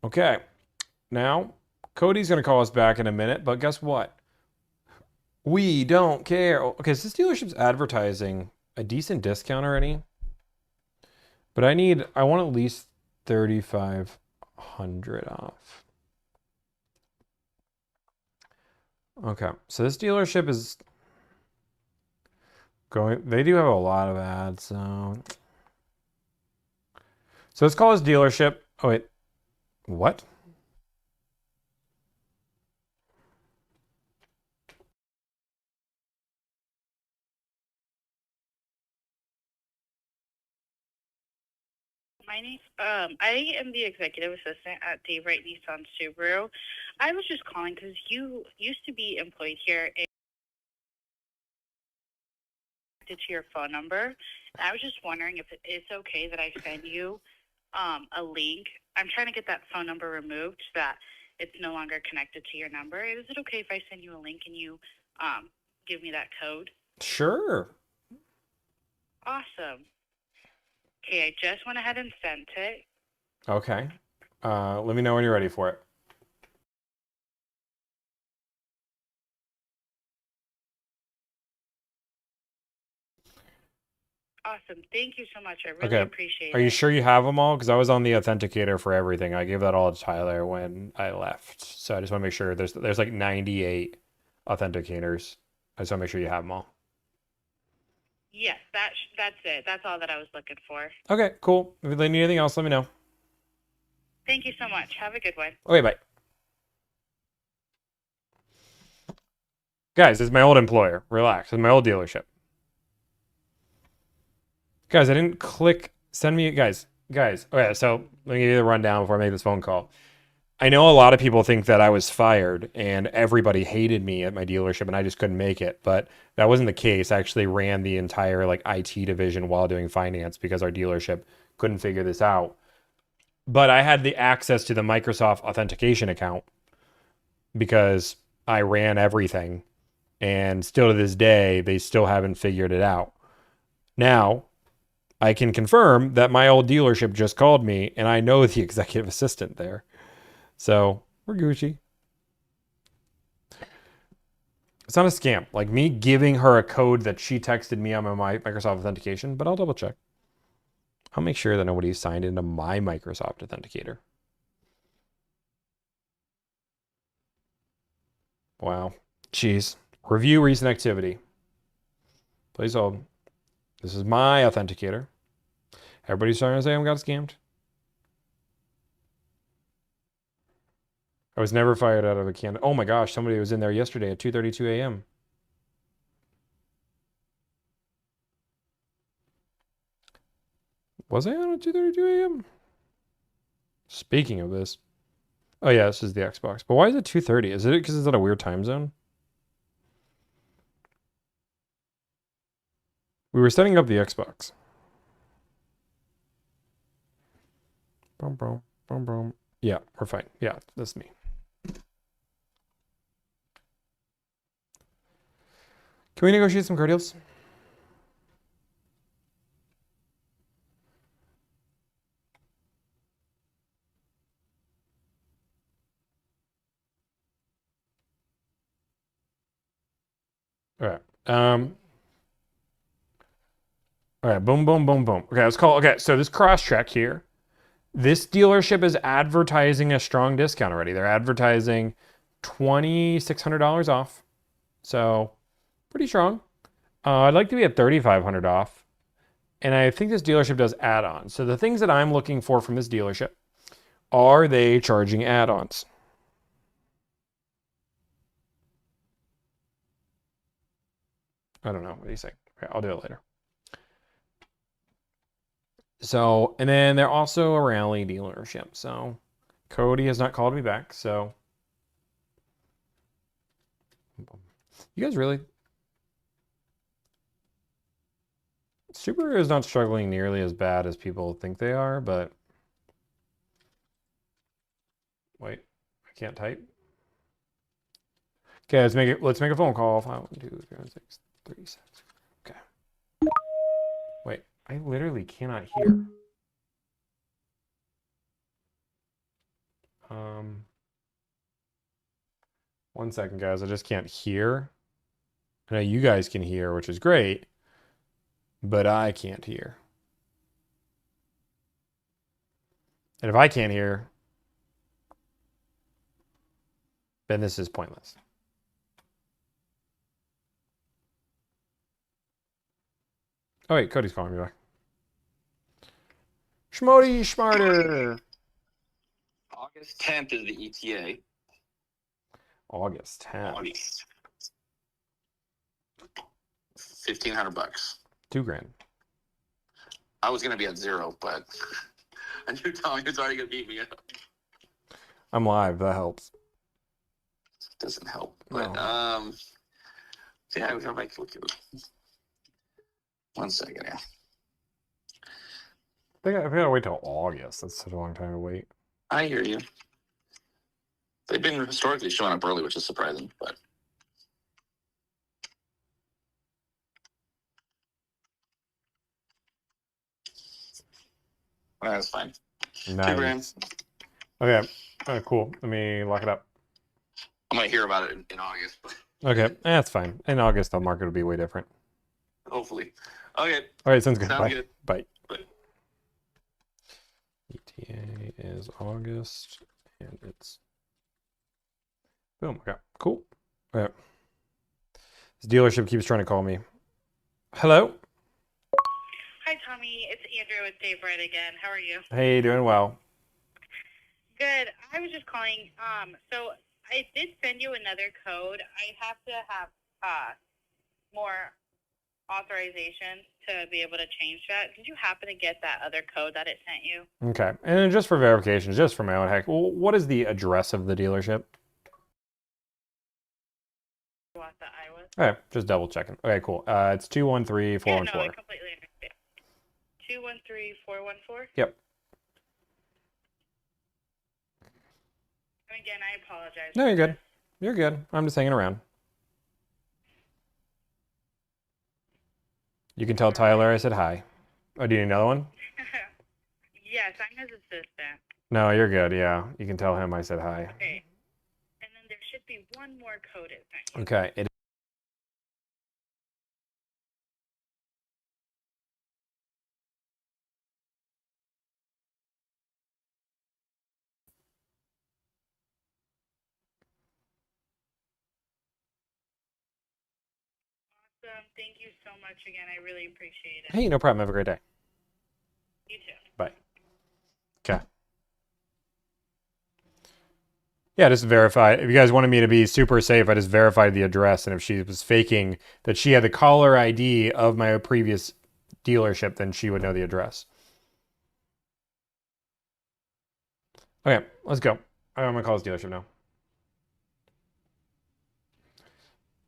Okay. Now, Cody's going to call us back in a minute, but guess what? We don't care. Okay, so this dealership's advertising a decent discount already. But I want at least 3,500 off. Okay, so this dealership is going, they do have a lot of ads, so let's call this dealership. Oh, wait. What? My name, I am the executive assistant at Dave Wright Nissan Subaru. I was just calling because you used to be employed here and to your phone number. And I was just wondering if it's okay that I send you a link. I'm trying to get that phone number removed so that it's no longer connected to your number. Is it okay if I send you a link and you give me that code? Sure. Awesome. Okay, I just went ahead and sent it. Okay. Let me know when you're ready for it. Awesome. Thank you so much. I really appreciate it. Are you sure you have them all? Because I was on the authenticator for everything. I gave that all to Tyler when I left. So I just want to make sure there's like 98 authenticators. I just want to make sure you have them all. Yes, that's it. That's all that I was looking for. Okay, cool. If you need anything else, let me know. Thank you so much. Have a good one. Okay, bye. Guys, this is my old employer. Relax. This is my old dealership. Guys, I didn't click send me guys. Okay, so let me give you the rundown before I make this phone call. I know a lot of people think that I was fired and everybody hated me at my dealership and I just couldn't make it, but that wasn't the case. I actually ran the entire IT division while doing finance because our dealership couldn't figure this out. but I had the access to the Microsoft authentication account because I ran everything. And still to this day, they still haven't figured it out. Now, I can confirm that my old dealership just called me and I know the executive assistant there. So we're Gucci. It's not a scam. Like me giving her a code that she texted me on my Microsoft authentication, but I'll double check. I'll make sure that nobody signed into my Microsoft authenticator. Wow. Jeez. Review recent activity. Please hold. This is my authenticator. Everybody's starting to say I got scammed. I was never fired out of a can. Oh my gosh, somebody was in there yesterday at 2:32 a.m. Was I on at 2:32 a.m.? Speaking of this. Oh yeah, this is the Xbox. But why is it 2:30? Is it because it's at a weird time zone? We were setting up the Xbox. Boom, boom, boom, boom. Yeah, we're fine. Yeah, that's me. Can we negotiate some car deals? All right. All right. Boom, boom, boom, boom. Okay, let's call. Okay, so this cross check here. This dealership is advertising a strong discount already. They're advertising $2,600 off. So pretty strong. I'd like to be at $3,500 off. And I think this dealership does add-ons. So the things that I'm looking for from this dealership, are they charging add-ons? I don't know. What do you think? Okay, I'll do it later. So, and then they're also a rally dealership. So Cody has not called me back. So you guys really? Subaru is not struggling nearly as bad as people think they are, but wait, I can't type. Okay, let's make a phone call. 5, 1, 2, 3, 6, 3, 6. Okay. Wait, I literally cannot hear. One second, guys. I just can't hear. I know you guys can hear, which is great, but I can't hear. And if I can't hear, then this is pointless. Oh wait, Cody's calling me back. Schmody Schmarter. August 10th is the ETA. August 10th. 1,500 bucks. $2,000. I was gonna be at 0, but I knew Tommy was already gonna beat me up. I'm live. That helps. Doesn't help, but yeah, we might look at it. 1 second, yeah. I've got to wait till August. That's such a long time to wait. I hear you. They've been historically showing up early, which is surprising, but that's fine. Nice. Okay. Cool. Let me lock it up. I might hear about it in August, but Okay. That's fine. In August, the market will be way different. hopefully. Okay. All right. Sounds good. Sounds good. Bye. Bye. ETA is August, and it's boom. Okay. Cool. All right. This dealership keeps trying to call me. Hello. Hi, Tommy. It's Andrew with Dave Wright again. How are you? Hey, doing well. Good. I was just calling. So I did send you another code. I have to have more authorization to be able to change that. Did you happen to get that other code that it sent you? Okay. And just for verification, just for my own heck, what is the address of the dealership? What that I was? Okay, just double checking. Okay, cool. It's 213 Yeah, 414. no, I completely understand. 213-414? Yep. And again, I apologize. No, for you're good. this. You're good. I'm just hanging around. You can tell Tyler I said hi. Oh, do you need another one? Yes, I'm his assistant. No, you're good. Yeah, you can tell him I said hi. Okay. And then there should be one more coded thing. Okay. Awesome. Thank you so much again. I really appreciate it. Hey, no problem. Have a great day. You too. Bye. Okay. Yeah, just verify. If you guys wanted me to be super safe, I just verified the address. And if she was faking that she had the caller ID of my previous dealership, then she would know the address. Okay, let's go. I'm gonna call this dealership now.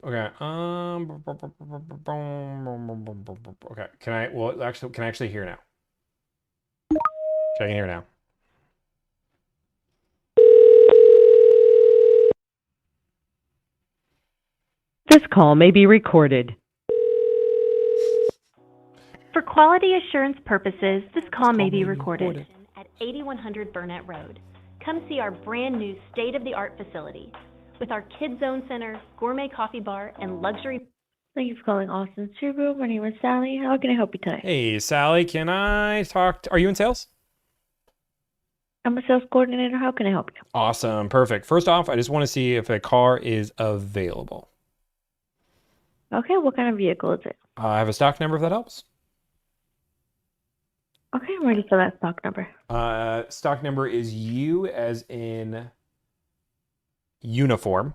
Okay. Okay. Can I? Well, actually, can I actually hear now? Okay, I can hear now. This call may be recorded. For quality assurance purposes, this call may be recorded. At 8100 Burnett Road. Come see our brand new state-of-the-art facility. With our Kids Zone Center, gourmet coffee bar, and luxury... Thank you for calling Austin Subaru. My name is Sally. How can I help you today? Hey, Sally, can I talk? Are you in sales? I'm a sales coordinator. How can I help you? Awesome. Perfect. First off, I just want to see if a car is available. Okay, what kind of vehicle is it? I have a stock number if that helps. Okay, I'm ready for that stock number. Stock number is U as in uniform.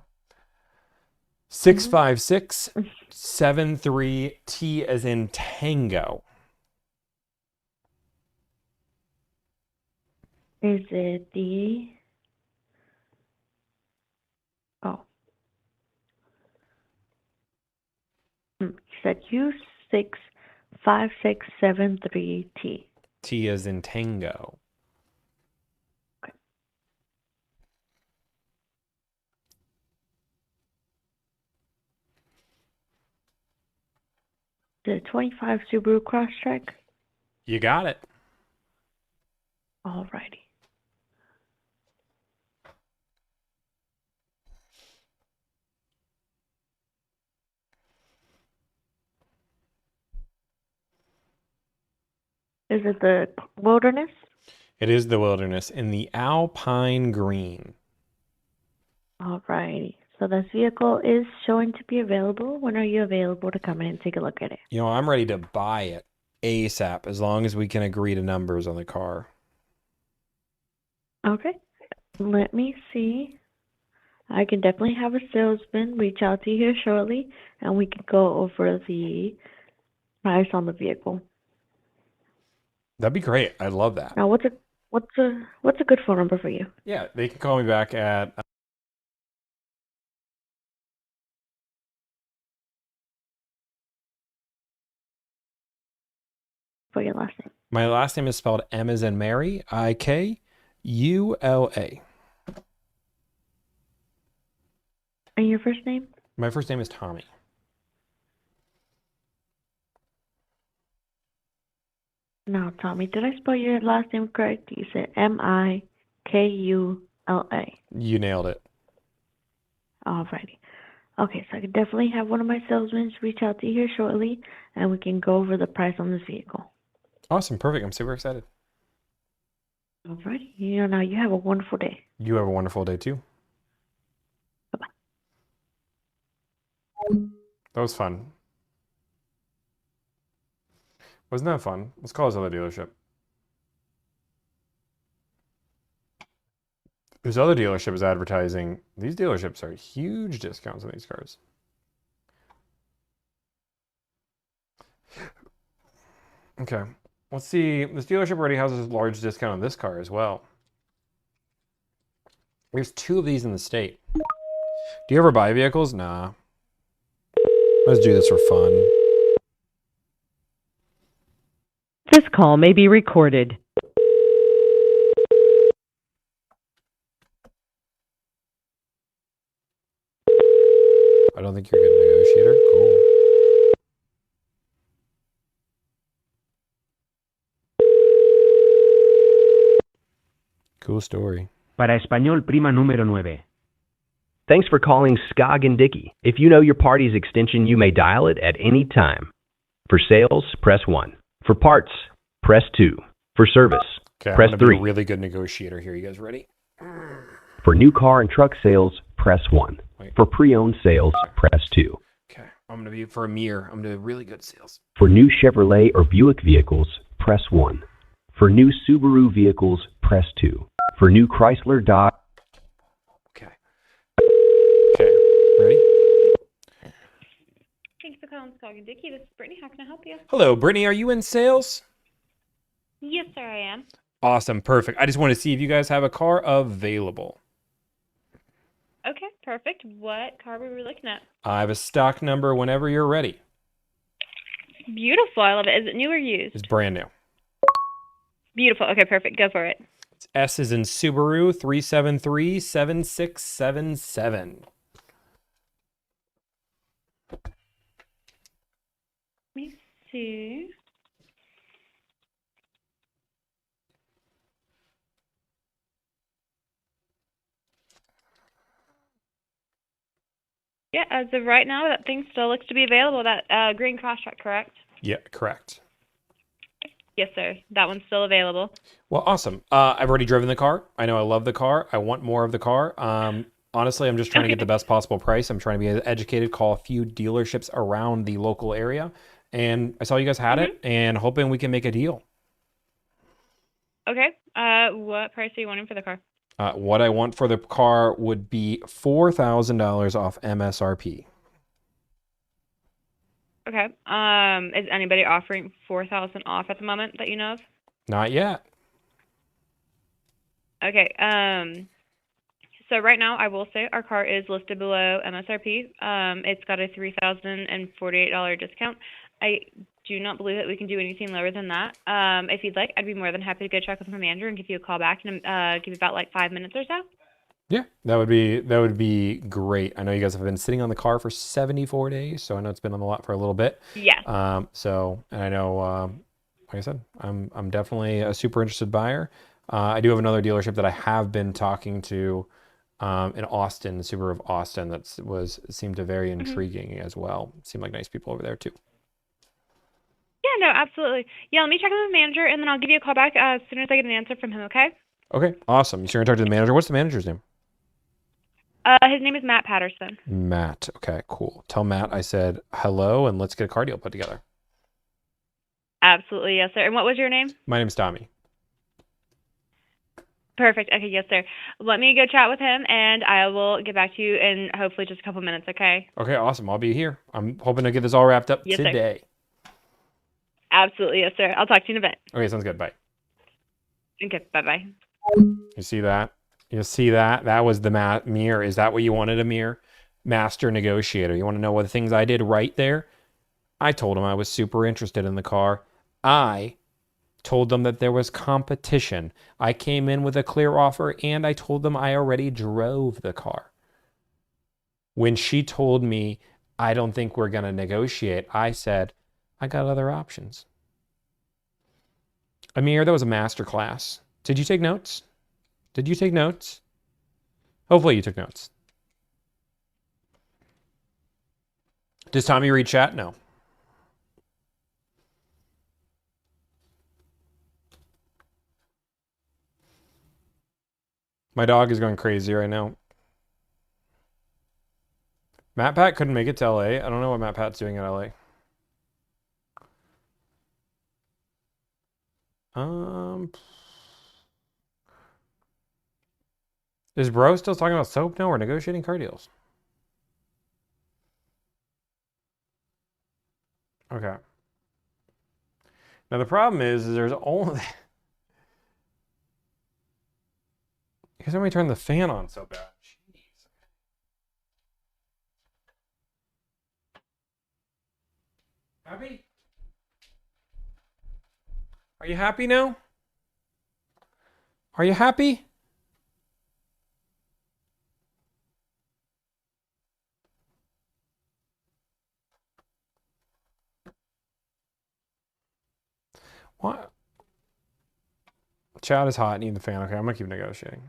65673 T as in tango. Is it the... Oh. You said U65673T. T as in tango. The 25 Subaru Crosstrek? You got it. Alrighty. Is it the Wilderness? It is the Wilderness in the Alpine Green. Alrighty. So this vehicle is showing to be available. When are you available to come in and take a look at it? You know, I'm ready to buy it ASAP as long as we can agree to numbers on the car. Okay. Let me see. I can definitely have a salesman reach out to you here shortly, and we can go over the price on the vehicle. That'd be great. I'd love that. Now, what's a good phone number for you? Yeah, they can call me back at For your last name. my last name is spelled M as in Mary, Ikula. And your first name? My first name is Tommy. No, Tommy. Did I spell your last name correct? You said Mikula. You nailed it. Alrighty. Okay, so I can definitely have one of my salesmen reach out to you here shortly, and we can go over the price on this vehicle. Awesome. Perfect. I'm super excited. Alrighty. Now you have a wonderful day. You have a wonderful day too. Bye-bye. That was fun. Wasn't that fun? Let's call this other dealership. This other dealership is advertising. These dealerships are huge discounts on these cars. Okay. Let's see. This dealership already has a large discount on this car as well. There's 2 of these in the state. Do you ever buy vehicles? Nah. Let's do this for fun. This call may be recorded. don't think you're a good negotiator. Cool. Cool story. Para español, prima número 9. Thanks for calling Skog and Dickey. If you know your party's extension, you may dial it at any time. For sales, press 1. For parts, press 2. For service, Okay, press I'm gonna 3. be a really good negotiator here. You guys ready? For new car and truck sales, press 1. Wait. For pre-owned sales, press 2. Okay, I'm gonna be for a mirror. I'm gonna do really good sales. For new Chevrolet or Buick vehicles, press 1. For new Subaru vehicles, press 2. For new Chrysler Dodge. Okay. Okay, ready? Thanks for calling Skog and Dickey. This is Brittany. How can I help you? Hello, Brittany. Are you in sales? Yes, sir, I am. Awesome, perfect. I just want to see if you guys have a car available. Okay, perfect. What car were we looking at? I have a stock number whenever you're ready. Beautiful. I love it. Is it new or used? It's brand new. Beautiful. Okay, perfect. Go for it. It's S is in Subaru 373-7677. Let me see. Yeah, as of right now, that thing still looks to be available. That green Crosstrek, correct? Yeah, correct. Yes, sir. That one's still available. Well, awesome. I've already driven the car. I know I love the car. I want more of the car. Honestly, I'm just trying to get the best possible price. I'm trying to be educated, call a few dealerships around the local area. And I saw you guys had it and hoping we can make a deal. Okay. What price are you wanting for the car? What I want for the car would be $4,000 off MSRP. Okay. Is anybody offering $4,000 off at the moment that you know of? Not yet. Okay. So right now, I will say our car is listed below MSRP. It's got a $3,048 discount. I do not believe that we can do anything lower than that. If you'd like, I'd be more than happy to go check with my manager and give you a call back and give you about like 5 minutes or so. Yeah, that would be great. I know you guys have been sitting on the car for 74 days, so I know it's been on the lot for a little bit. Yes. So, and I know, like I said, I'm definitely a super interested buyer. I do have another dealership that I have been talking to in Austin, the Subaru of Austin, seemed to very intriguing as well. Seemed like nice people over there too. Yeah, no, absolutely. Yeah, let me check with the manager and then I'll give you a call back as soon as I get an answer from him, okay? Okay, awesome. You're going to talk to the manager. What's the manager's name? His name is Matt Patterson. Matt. Okay, cool. Tell Matt I said hello and let's get a car deal put together. Absolutely, yes, sir. And what was your name? My name's Tommy. Perfect. Okay, yes, sir. Let me go chat with him and I will get back to you in hopefully just a couple minutes, okay? Okay, awesome. I'll be here. I'm hoping to get this all wrapped up Yes, sir. today. Absolutely, yes, sir. I'll talk to you in a bit. Okay, sounds good. Bye. Okay, bye-bye. You see that? You see that? That was the mirror. Is that what you wanted, a mirror? Master negotiator. You want to know what the things I did right there? I told him I was super interested in the car. I told them that there was competition. I came in with a clear offer and I told them I already drove the car. When she told me, I don't think we're going to negotiate, I said, I got other options. Amir, that was a master class. Did you take notes? Did you take notes? Hopefully you took notes. Does Tommy read chat? No. My dog is going crazy right now. Matt Pat couldn't make it to LA. I don't know what Matt Pat's doing in LA. Is bro still talking about soap? No, we're negotiating car deals. Okay. Now the problem is there's only... Because somebody turned the fan on so bad. Jeez. Happy? Are you happy now? Are you happy? What? Chat is hot. Need the fan. Okay, I'm gonna keep negotiating.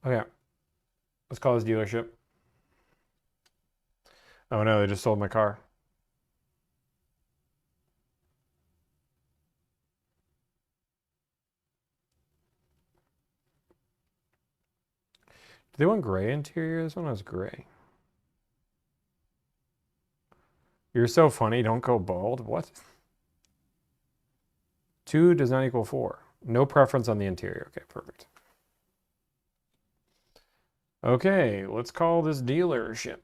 Okay, let's call this dealership. Oh no, they just sold my car. Do they want gray interior? This one has gray. You're so funny. Don't go bald. What? 2 does not equal 4. No preference on the interior. Okay, perfect. Okay, let's call this dealership.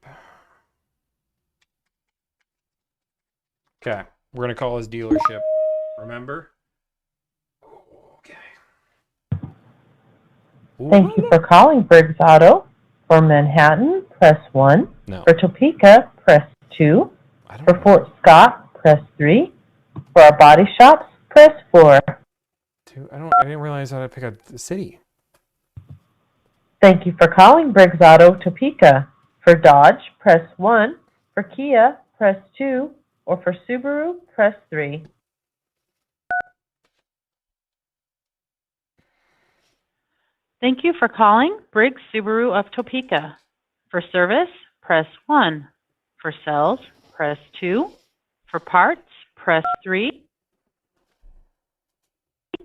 Okay, we're going to call this dealership. Remember? Okay. Thank you for calling Briggs Auto. For Manhattan, press 1. No. For Topeka, press 2. For know. Fort Scott, press 3. For our body shops, press 4. Dude, I didn't realize how to pick a city. Thank you for calling Briggs Auto Topeka. For Dodge, press 1. For Kia, press 2. Or for Subaru, press 3. Thank you for calling Briggs Subaru of Topeka. For service, press 1. For sales, press 2. For parts, press 3.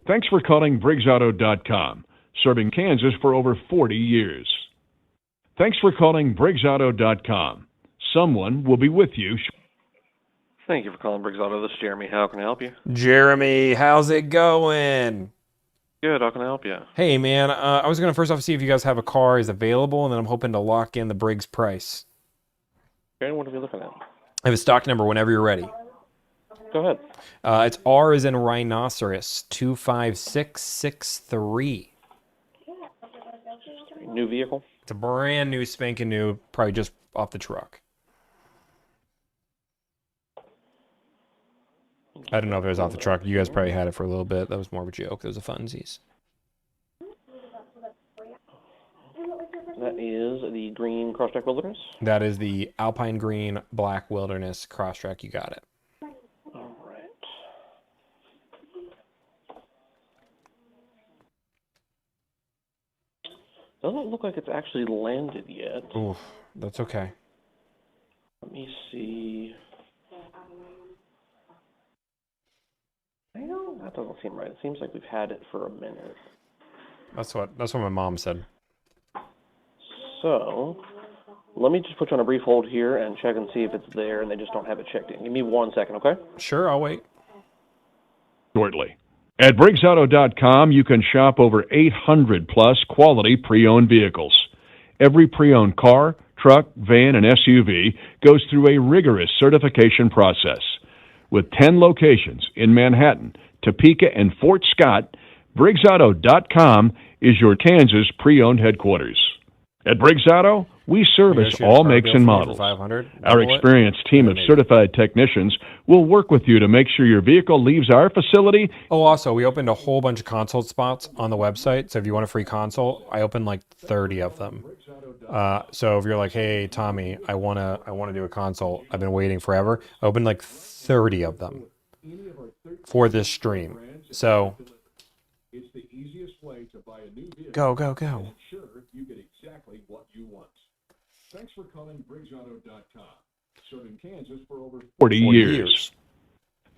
Thanks for calling BriggsAuto.com, serving Kansas for over 40 years. Thanks for calling BriggsAuto.com. Someone will be with you. Thank you for calling Briggs Auto. This is Jeremy. How can I help you? Jeremy, how's it going? Good. How can I help you? Hey, man, I was going to first off see if you guys have a car is available, and then I'm hoping to lock in the Briggs price. Okay, what are we looking at? I have a stock number whenever you're ready. Go ahead. It's R as in rhinoceros, 25663. New vehicle? It's a brand new, spanking new, probably just off the truck. I don't know if it was off the truck. You guys probably had it for a little bit. That was more of a joke. It was a funsies. That is the green Crosstrack Wilderness. That is the Alpine Green Black Wilderness Crosstrack. You got it. All right. Doesn't look like it's actually landed yet. Ooh, that's okay. Let me see. That doesn't seem right. It seems like we've had it for a minute. That's what my mom said. So, let me just put you on a brief hold here and check and see if it's there, and they just don't have it checked in. Give me 1 second, okay? Sure, I'll wait. Shortly. At BriggsAuto.com, you can shop over 800 plus quality pre-owned vehicles. Every pre-owned car, truck, van, and SUV goes through a rigorous certification process. With 10 locations in Manhattan, Topeka, and Fort Scott, BriggsAuto.com is your Kansas pre-owned headquarters. At Briggs Auto, we service all makes and models. Our experienced team of certified technicians will work with you to make sure your vehicle leaves our facility. Oh, also, we opened a whole bunch of consult spots on the website. So if you want a free consult, I opened like 30 of them. So if you're like, hey, Tommy, I wanna do a consult. I've been waiting forever. I opened like 30 of them for this stream. So It's the easiest way to buy a new vehicle. Go. And ensure you get exactly what you want. Thanks for calling BriggsAuto.com, serving Kansas for over 40 years.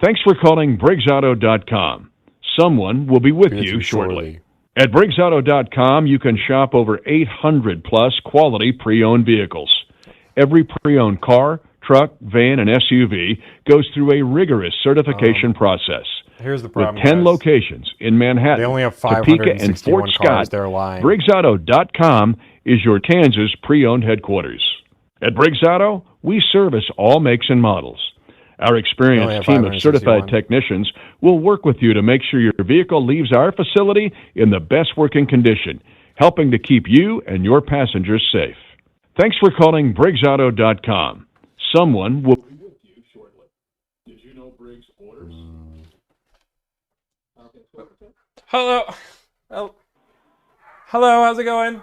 Thanks for calling BriggsAuto.com. Someone will be with you shortly. At BriggsAuto.com, you can shop over 800 plus quality pre-owned vehicles. Every pre-owned car, truck, van, and SUV goes through a rigorous certification process. Here's the problem, With 10 guys. locations in Manhattan, They only have Topeka, and 561 Fort cars. Scott, They're lying. BriggsAuto.com is your Kansas pre-owned headquarters. At Briggs Auto, we service all makes and models. Our They only experienced have team of certified 561. technicians will work with you to make sure your vehicle leaves our facility in the best working condition, helping to keep you and your passengers safe. Thanks for calling BriggsAuto.com. Someone will be with you shortly. Did you know Briggs orders? Hello. Oh. Hello, how's it going?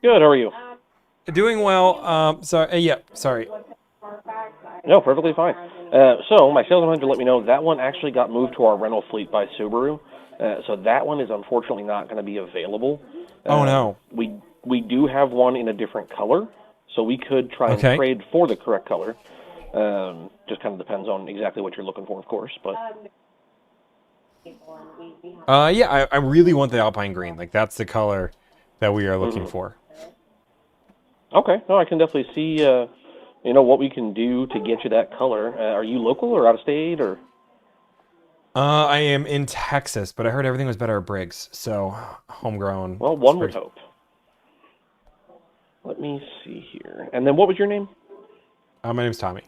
Good, how are you? Doing well. Sorry. Yeah, sorry. No, perfectly fine. So my sales manager let me know that one actually got moved to our rental fleet by Subaru. So that one is unfortunately not going to be available. Oh no. We do have one in a different color, so we could try and Okay. trade for the correct color. Just kind of depends on exactly what you're looking for, of course. But yeah, I really want the Alpine green. Like that's the color that we are looking for. Okay, no, I can definitely see, what we can do to get you that color. Are you local or out of state or? I am in Texas, but I heard everything was better at Briggs, so homegrown. Well, one would hope. Let me see here. And then what was your name? My name's Tommy.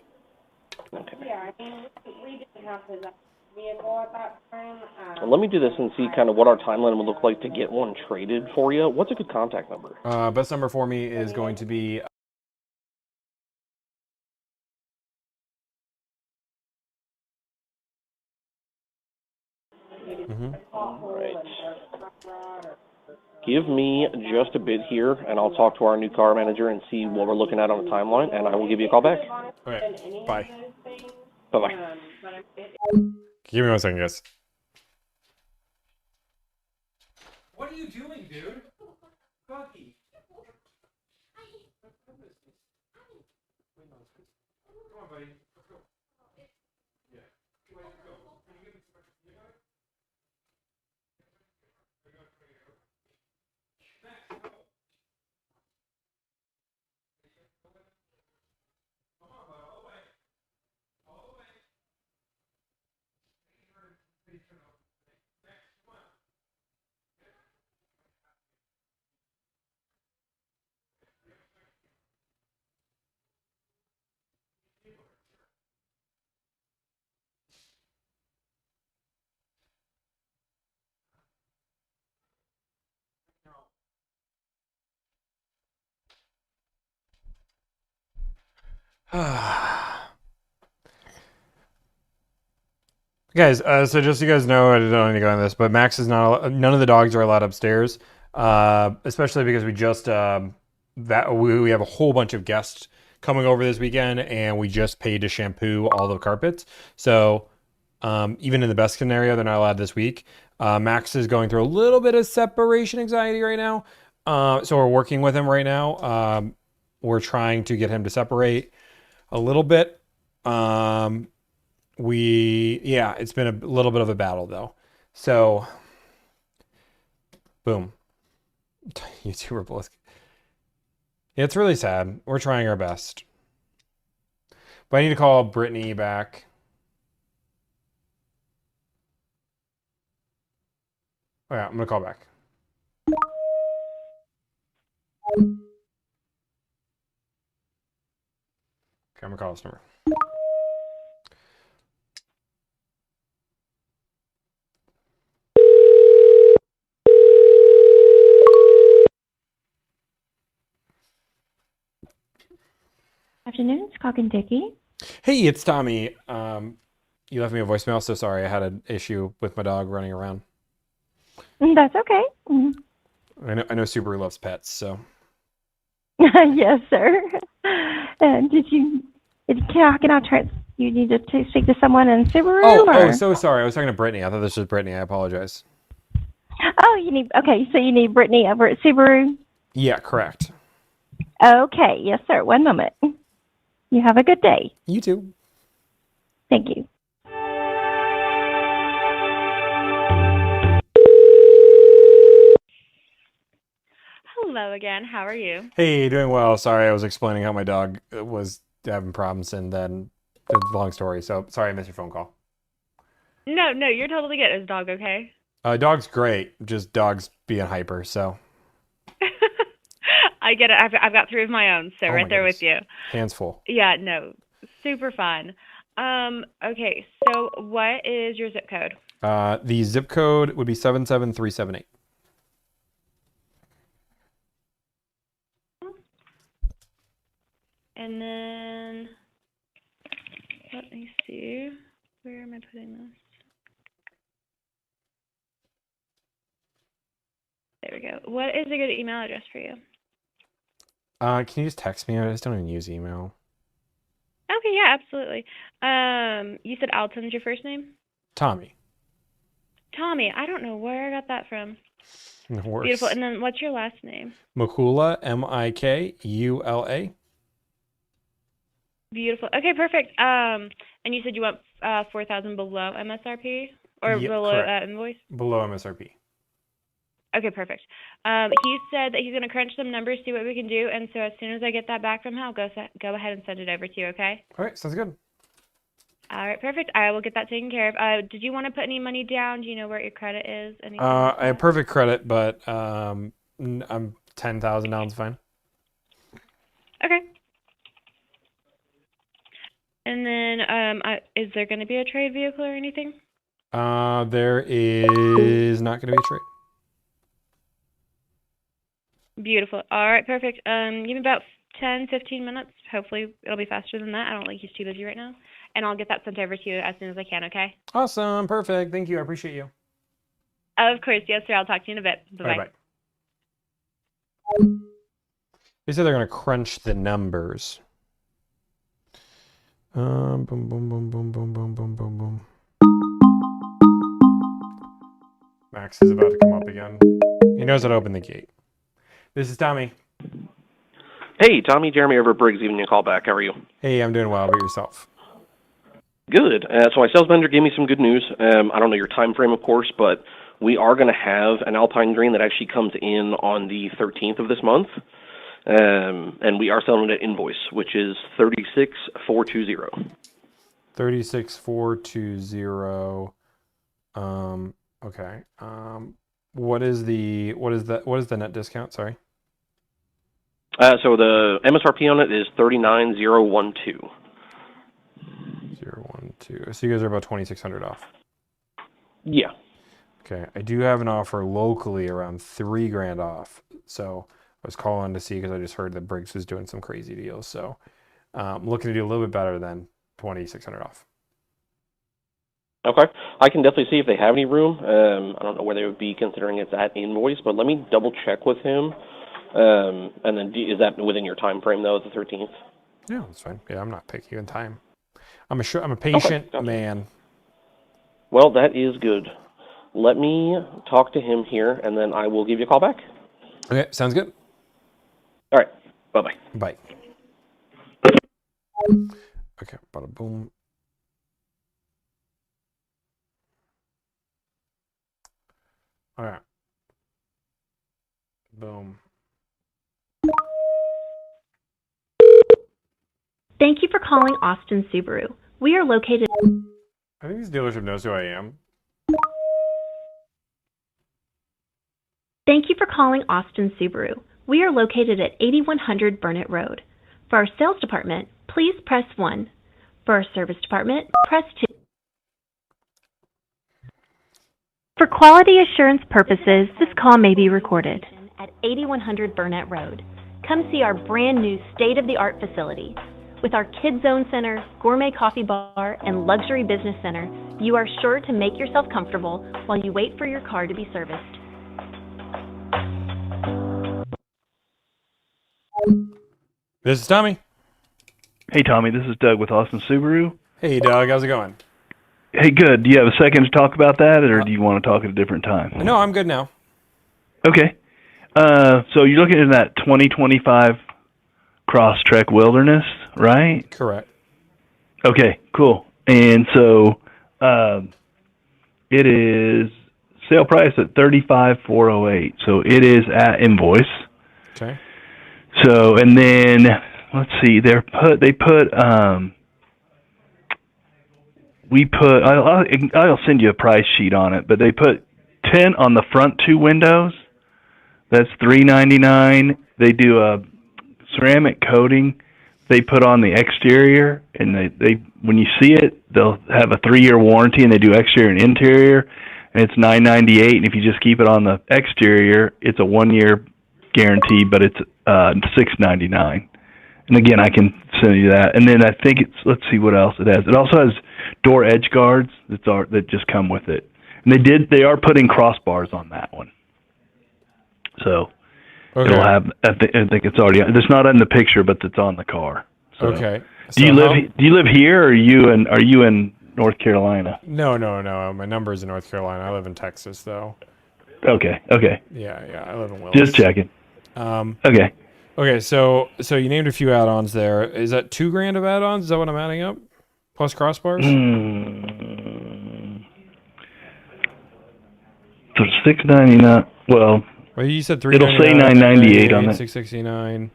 Okay. Yeah, I mean, we didn't have his vehicle at that time. Well, let me do this and see kind of what our timeline would look like to get one traded for you. What's a good contact number? Best number for me is going to be All right. Give me just a bit here, and I'll talk to our new car manager and see what we're looking at on the timeline, and I will give you a call back. Okay. Bye. Bye-bye. Give me 1 second, guys. What are you doing, dude? Bucky. Come on, buddy. Let's go. Yeah. Let's go. Guys, so just so you guys know, I don't need to go on this, but Max is not. None of the dogs are allowed upstairs, especially because we just we have a whole bunch of guests coming over this weekend, and we just paid to shampoo all the carpets. So even in the best scenario, they're not allowed this week. Max is going through a little bit of separation anxiety right now, so we're working with him right now. We're trying to get him to separate a little bit. It's been a little bit of a battle though. So, boom. You two were both. It's really sad. We're trying our best. But I need to call Brittany back. Oh yeah, I'm gonna call back. Okay, I'm gonna call this number. Afternoon, it's Cock and Dickie. Hey, it's Tommy. You left me a voicemail, so sorry. I had an issue with my dog running around. That's okay. I know Subaru loves pets, so. Yes, sir. Can I try? You need to speak to someone in Subaru? Oh, so sorry. I was talking to Brittany. I thought this was Brittany. I apologize. Oh, so you need Brittany over at Subaru? Yeah, correct. Okay, yes, sir. 1 moment. You have a good day. You too. Thank you. Hello again. How are you? Hey, doing well. Sorry, I was explaining how my dog was having problems, and then it's a long story. So sorry I missed your phone call. No, you're totally good. Is the dog okay? Dog's great. Just dog's being hyper. So I get it. I've got 3 of my own, so right there with you. Hands full. Yeah, no, super fun. Okay, so what is your zip code? The zip code would be 77378. And then let me see. Where am I putting this? There we go. What is a good email address for you? Can you just text me? I just don't even use email. Okay, yeah, absolutely. You said Alton's your first name? Tommy. Tommy, I don't know where I got that from. Worse. Beautiful. And then what's your last name? Mikula, Mikula. Beautiful. Okay, perfect. And you said you want 4,000 below MSRP or Yep, below correct. invoice? Below MSRP. Okay, perfect. He said that he's going to crunch some numbers, see what we can do, and so as soon as I get that back from him, I'll go ahead and send it over to you, okay? All right, sounds good. All right, perfect. I will get that taken care of. Did you want to put any money down? Do you know where your credit is? Anything like I have that? perfect credit, but I'm 10,000 down is fine. Okay. And then, is there going to be a trade vehicle or anything? There is not going to be a trade. Beautiful. All right, perfect. Give me about 10, 15 minutes. Hopefully it'll be faster than that. I don't think he's too busy right now. And I'll get that sent over to you as soon as I can, okay? Awesome, perfect. Thank you. I appreciate you. Of course. Yes, sir. I'll talk to you in a bit. Bye-bye. Bye-bye. They said they're going to crunch the numbers. Boom, boom, boom, boom, boom, boom, boom, boom, boom. Max is about to come up again. He knows how to open the gate. This is Tommy. Hey, Tommy, Jeremy over at Briggs giving you a call back. How are you? Hey, I'm doing well. How about yourself? Good. So my sales vendor gave me some good news. I don't know your time frame, of course, but we are going to have an Alpine Green that actually comes in on the 13th of this month. And we are selling it at invoice, which is 36420. 36420. Okay. What is the net discount? Sorry. So the MSRP on it is 39012. 012. So you guys are about 2,600 off. Yeah. Okay. I do have an offer locally around $3,000 off. So I was calling to see because I just heard that Briggs was doing some crazy deals. So I'm looking to do a little bit better than 2,600 off. Okay. I can definitely see if they have any room. I don't know where they would be considering it's at invoice, but let me double check with him. And then is that within your time frame though, the 13th? Yeah, that's fine. Yeah, I'm not picky in time. I'm a patient man. Well, that is good. Let me talk to him here, and then I will give you a call back. Okay, sounds good. All right. Bye-bye. Bye. Okay, bada boom. All right. Boom. Thank you for calling Austin Subaru. We are located... I think this dealership knows who I am. Thank you for calling Austin Subaru. We are located at 8100 Burnett Road. For our sales department, please press 1. For our service department, press 2. For quality assurance purposes, this call may be recorded. At 8100 Burnett Road, come see our brand new state-of-the-art facility. With our Kids Zone Center, gourmet coffee bar, and luxury business center, you are sure to make yourself comfortable while you wait for your car to be serviced. This is Tommy. Hey, Tommy, this is Doug with Austin Subaru. Hey, Doug. How's it going? Hey, good. Do you have a second to talk about that, or do you want to talk at a different time? No, I'm good now. Okay. So you're looking at that 2025 Crosstrek Wilderness, right? Correct. Okay, cool. And so it is sale price at $35,408. So it is at invoice. Okay. So, and then let's see, I'll send you a price sheet on it, but they put 10 on the front two windows. That's $399. They do a ceramic coating they put on the exterior, and they when you see it, they'll have a 3-year warranty, and they do exterior and interior, and it's $998. And if you just keep it on the exterior, it's a 1-year guarantee, but it's $699. And again, I can send you that. And then I think let's see what else it has. It also has door edge guards that just come with it. And they are putting crossbars on that one. So it'll have, I think it's already, it's not in the picture, but it's on the car. So. Okay. Do you live here, or are you in North Carolina? No. My number's in North Carolina. I live in Texas, though. Okay. Yeah. I live in Willis. Just checking. Okay. Okay. So you named a few add-ons there. Is that $2,000 of add-ons? Is that what I'm adding up? Plus crossbars? So $699. Well, you said $399. It'll say $998 on it. $669.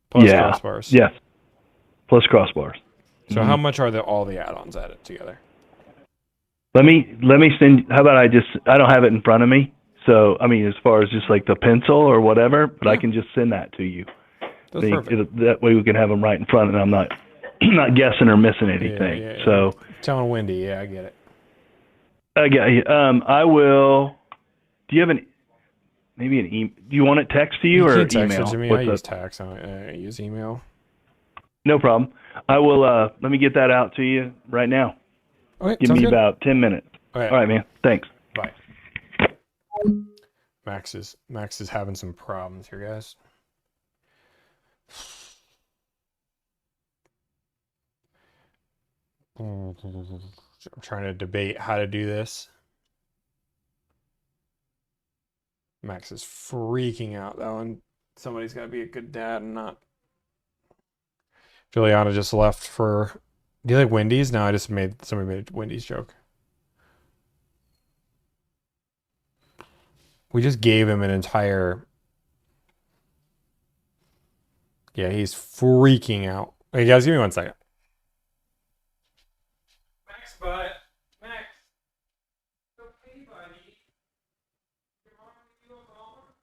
Plus crossbars. Yes. Plus crossbars. So how much are all the add-ons added together? Let me send. How about I don't have it in front of me. So I mean, as far as just like the pencil or whatever, but I can just send that to you. That's perfect. That way we can have them right in front, and I'm not guessing or missing anything. Yeah. So telling Wendy, yeah, I get it. I got you. I will. Do you have maybe an email? Do you want it text to you or text email? it to me. I use text. I use email. No problem. I will. Let me get that out to you right now. Okay, Give me about 10 minutes. Okay. All right, man. Thanks. Bye. Max is having some problems here, guys. I'm trying to debate how to do this. Max is freaking out though, and somebody's got to be a good dad and not. Juliana just left for. Do you like Wendy's? No, somebody made a Wendy's joke. We just gave him an entire. Yeah, he's freaking out. Hey guys, give me 1 second. Max, bud. Max. Okay, buddy. Your mom give you a ball?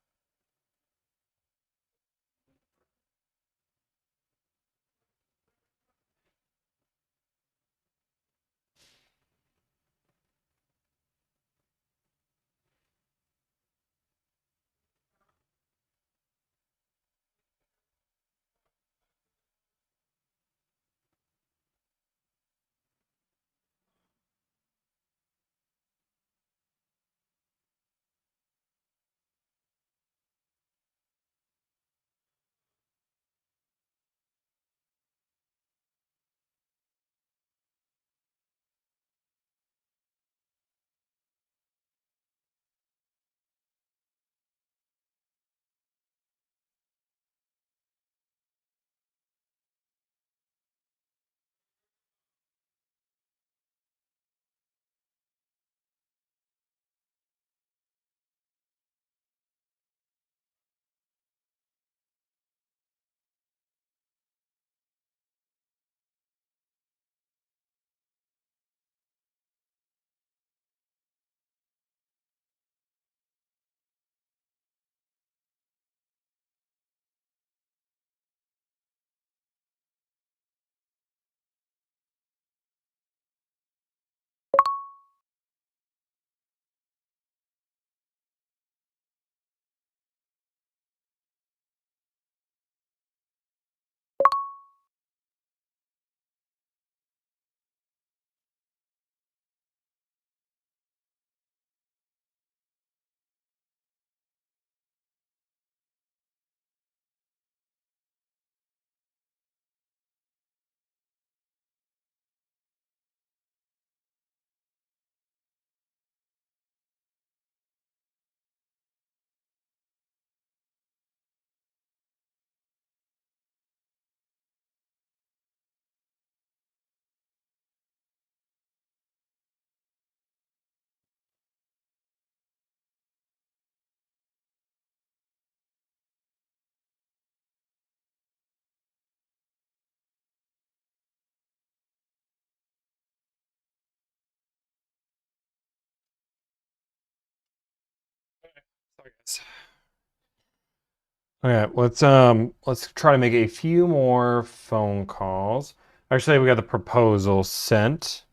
Okay, let's try to make a few more phone calls. Actually, we got the proposal sent.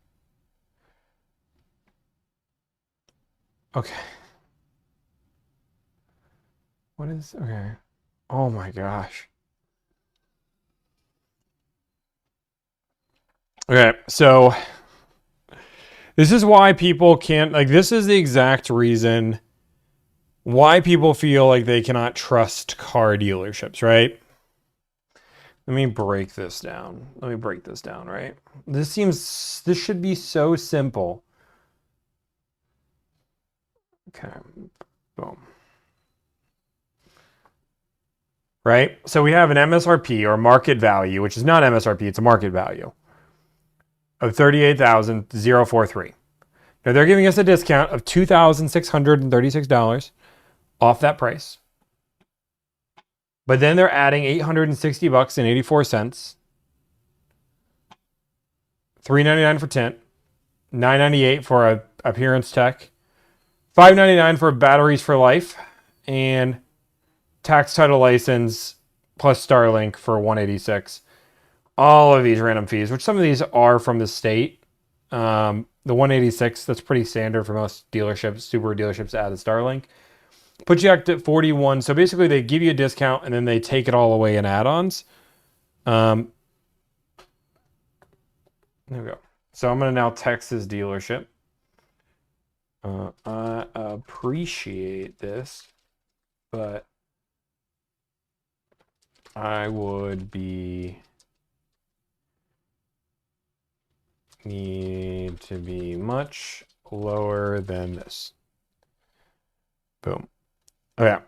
Okay. Okay. Oh my gosh. Okay, so this is why people can't, this is the exact reason why people feel like they cannot trust car dealerships, right? Let me break this down. Right? This should be so simple. Okay. Boom. Right? So we have an MSRP or market value, which is not MSRP, it's a market value of $38,043. Now they're giving us a discount of $2,636 off that price. But then they're adding $860 and 84 cents. $399 for tint, $998 for a appearance tech, $599 for batteries for life, and tax title license plus Starlink for $186. All of these random fees, which some of these are from the state. The $186, that's pretty standard for most dealerships, Subaru dealerships, add a Starlink. Put you up to $41. So basically they give you a discount and then they take it all away in add-ons. There we go. So I'm going to now text this dealership. I appreciate this, but I would need to be much lower than this. Boom. Okay.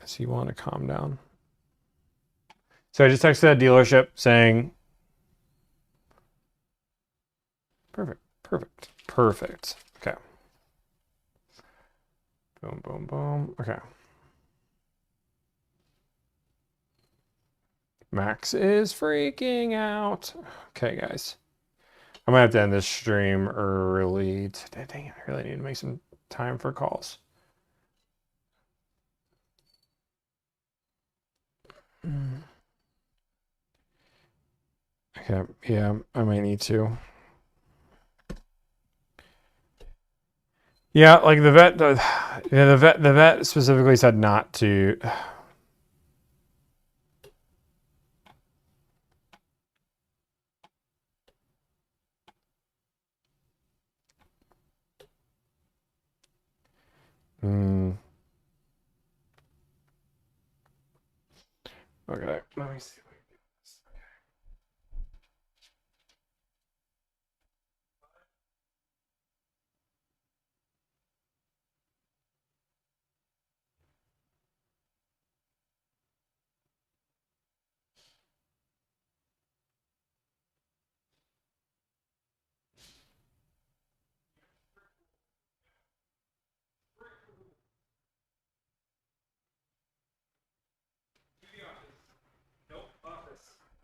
So you want to calm down. So I just texted that dealership saying, perfect. Okay. Boom. Okay. Max is freaking out. Okay, guys. I'm gonna have to end this stream early today. Dang it, I really need to make some time for calls. Okay, yeah, I might need to. Yeah, like the vet specifically said not to. Okay, let me see.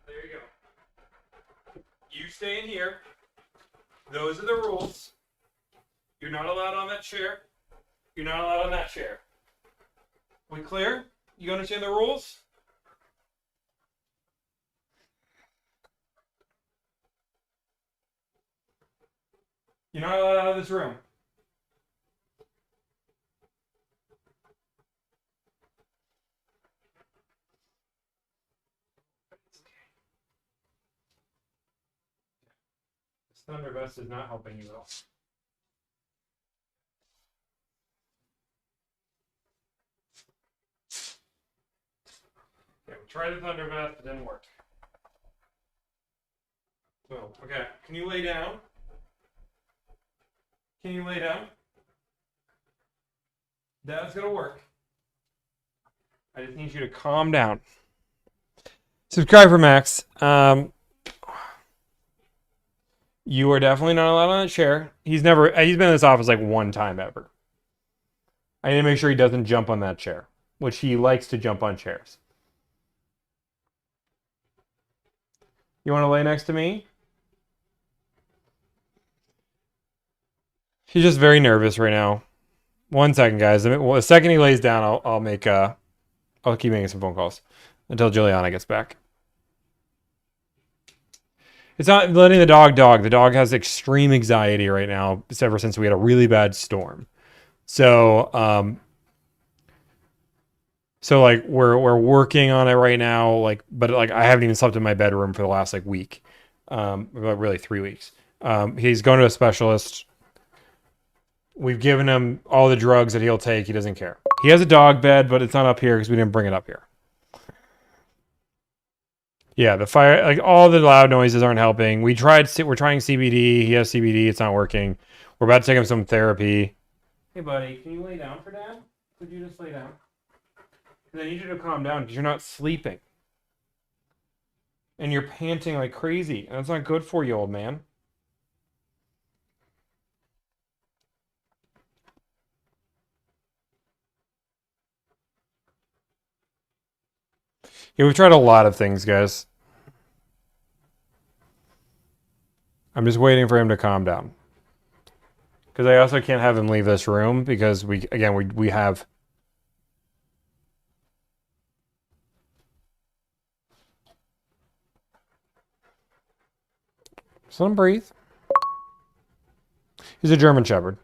There you go. You stay in here. Those are the rules. You're not allowed on that chair. You're not allowed on that chair. We clear? You understand the rules? You're not allowed out of this room. This thunder vest is not helping you at all. Okay, we tried the thunder vest, it didn't work. Boom. Okay, can you lay down? Can you lay down? That's gonna work. I just need you to calm down. Subscribe for Max. You are definitely not allowed on that chair. He's been in this office like one time ever. I need to make sure he doesn't jump on that chair, which he likes to jump on chairs. You want to lay next to me? He's just very nervous right now. 1 second, guys. The second he lays down, I'll keep making some phone calls until Juliana gets back. It's not letting the dog. The dog has extreme anxiety right now, ever since we had a really bad storm. So, like we're working on it right now. But I haven't even slept in my bedroom for the last week. Really 3 weeks. He's going to a specialist. We've given him all the drugs that he'll take. He doesn't care. He has a dog bed, but it's not up here because we didn't bring it up here. Yeah, the fire, like all the loud noises aren't helping. We're trying CBD. He has CBD. It's not working. We're about to take him some therapy. Hey, buddy, can you lay down for Dad? Could you just lay down? Because I need you to calm down because you're not sleeping. And you're panting like crazy. And that's not good for you, old man. Yeah, we've tried a lot of things, guys. I'm just waiting for him to calm down. Because I also can't have him leave this room because we have... Just let him breathe. He's a German Shepherd.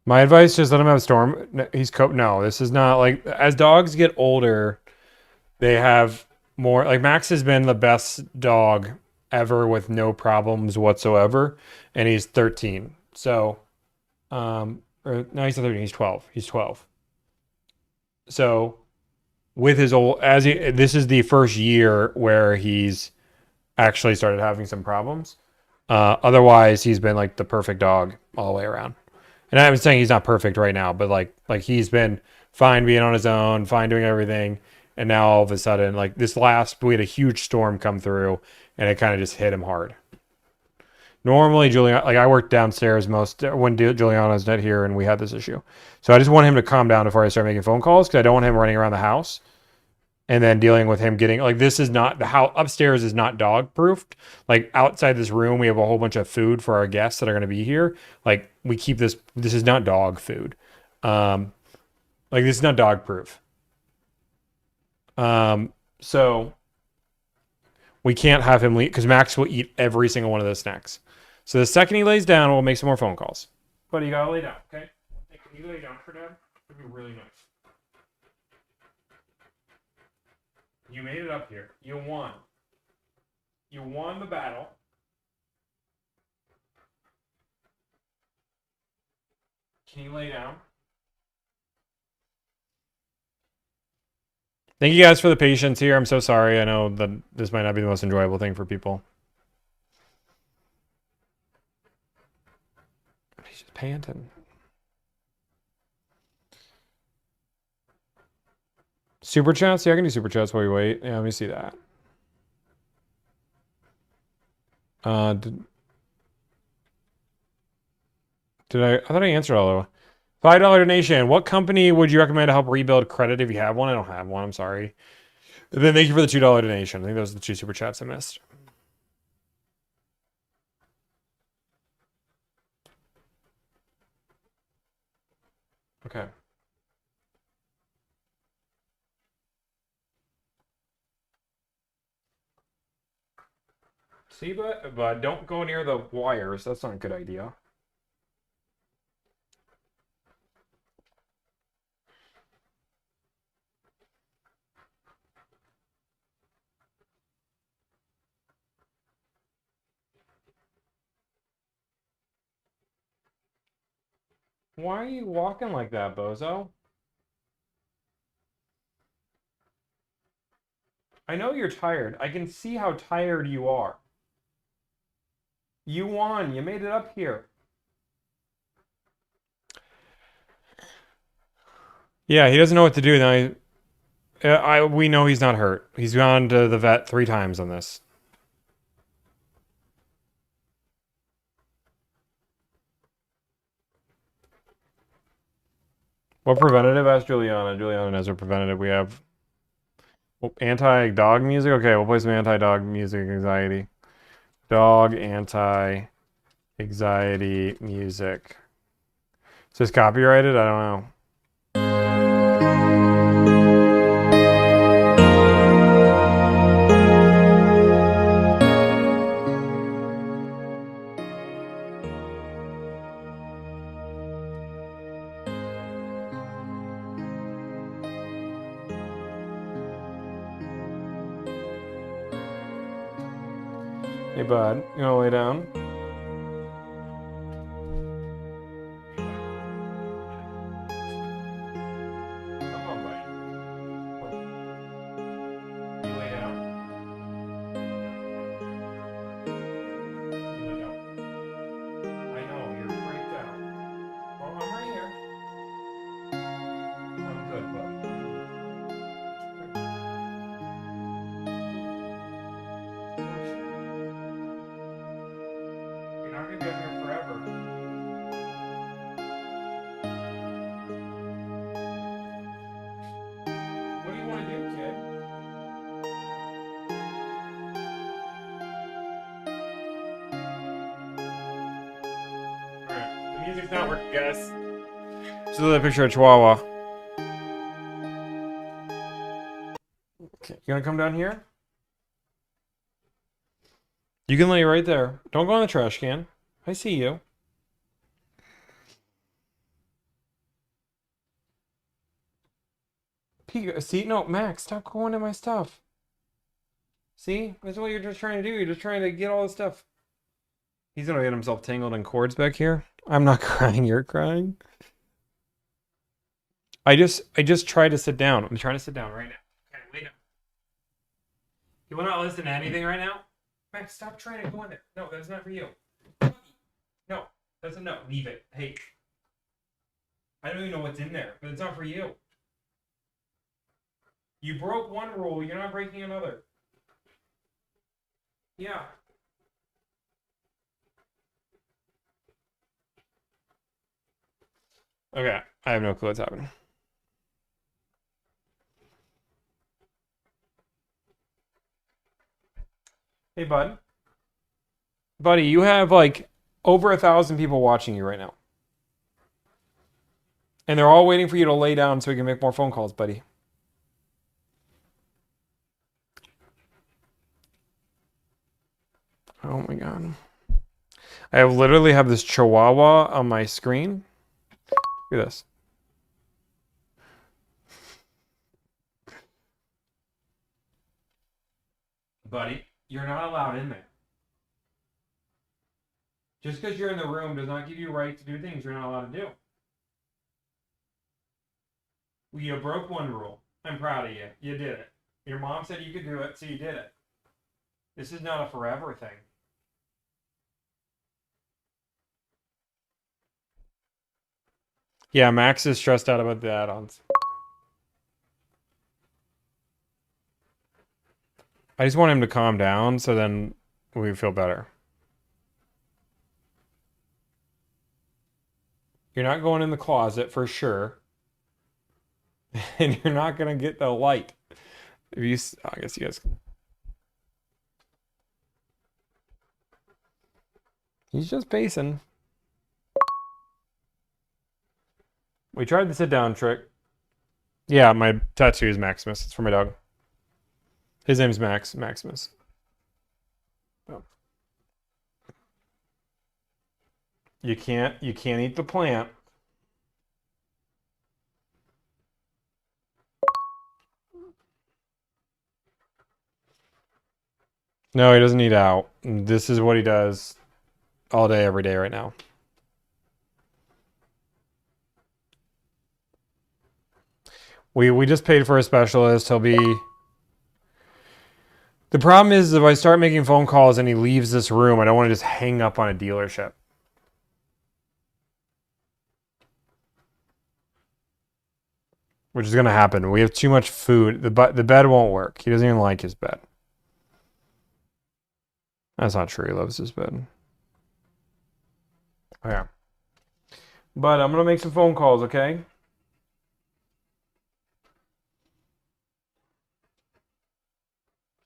My advice, just let him have Storm. No, this is not like... As dogs get older, they have more... Like, Max has been the best dog ever with no problems whatsoever. And he's 13. So, no, he's not 13. He's 12. He's 12. So, with his old... This is the first year where he's actually started having some problems. Otherwise, he's been, like, the perfect dog all the way around. And I'm saying he's not perfect right now, but like he's been fine being on his own, fine doing everything. And now all of a sudden, like we had a huge storm come through and it kind of just hit him hard. Normally, I worked downstairs when Juliana's not here and we had this issue. So I just want him to calm down before I start making phone calls because I don't want him running around the house. And then dealing with him getting this is not the house upstairs is not dog proofed. Like outside this room, we have a whole bunch of food for our guests that are going to be here. Like we keep this is not dog food. This is not dog proof. So we can't have him leave because Max will eat every single one of those snacks. So the second he lays down, we'll make some more phone calls. But you gotta lay down, okay? Hey, can you lay down for Dad? That'd be really nice. You made it up here. You won. You won the battle. Can you lay down? Thank you guys for the patience here. I'm so sorry. I know that this might not be the most enjoyable thing for people. He's just panting. Super chats? Yeah, I can do super chats while we wait. Yeah, let me see that. Did I thought I answered all of them. $5 donation. What company would you recommend to help rebuild credit if you have one? I don't have one. I'm sorry. And then thank you for the $2 donation. I think those are the 2 super chats I missed. Okay. See, but don't go near the wires. That's not a good idea. Why are you walking like that, bozo? I know you're tired. I can see how tired you are. You won. You made it up here. Yeah, he doesn't know what to do now. We know he's not hurt. He's gone to the vet 3 times on this. What preventative? Ask Juliana. Juliana knows what preventative we have. Anti-dog music? Okay, we'll play some anti-dog music anxiety. Dog anti-anxiety music. Is this copyrighted? I don't know. Hey, bud, you wanna lay down? Music's not working, guys. Just another picture of Chihuahua. Okay, you gonna come down here? You can lay right there. Don't go in the trash can. I see you. See, no, Max, stop going in my stuff. See, that's what you're just trying to do. You're just trying to get all this stuff. He's gonna get himself tangled in cords back here. I'm not crying. You're crying. I just tried to sit down. I'm trying to sit down right now. Okay, lay down. You want to listen to anything right now? Max, stop trying to go in there. No, that's not for you. No, that's a no. Leave it. Hey, I don't even know what's in there, but it's not for you. You broke one rule. You're not breaking another. Yeah. Okay, I have no clue what's happening. Hey, bud. Buddy, you have like over 1,000 people watching you right now. And they're all waiting for you to lay down so we can make more phone calls, buddy. Oh my god. I literally have this Chihuahua on my screen. Look at this. Buddy, you're not allowed in there. Just because you're in the room does not give you a right to do things you're not allowed to do. Well, you broke one rule. I'm proud of you. You did it. Your mom said you could do it, so you did it. This is not a forever thing. Yeah, Max is stressed out about the add-ons. I just want him to calm down so then we feel better. You're not going in the closet for sure. And you're not going to get the light. If you, I guess you guys can. He's just pacing. We tried the sit down trick. Yeah, my tattoo is Maximus. It's for my dog. His name's Maximus. Oh. You can't eat the plant. No, he doesn't eat out. This is what he does all day, every day right now. We just paid for a specialist. He'll be... The problem is if I start making phone calls and he leaves this room, I don't want to just hang up on a dealership. Which is going to happen. We have too much food. The bed won't work. He doesn't even like his bed. That's not true. He loves his bed. Okay. But I'm going to make some phone calls, okay?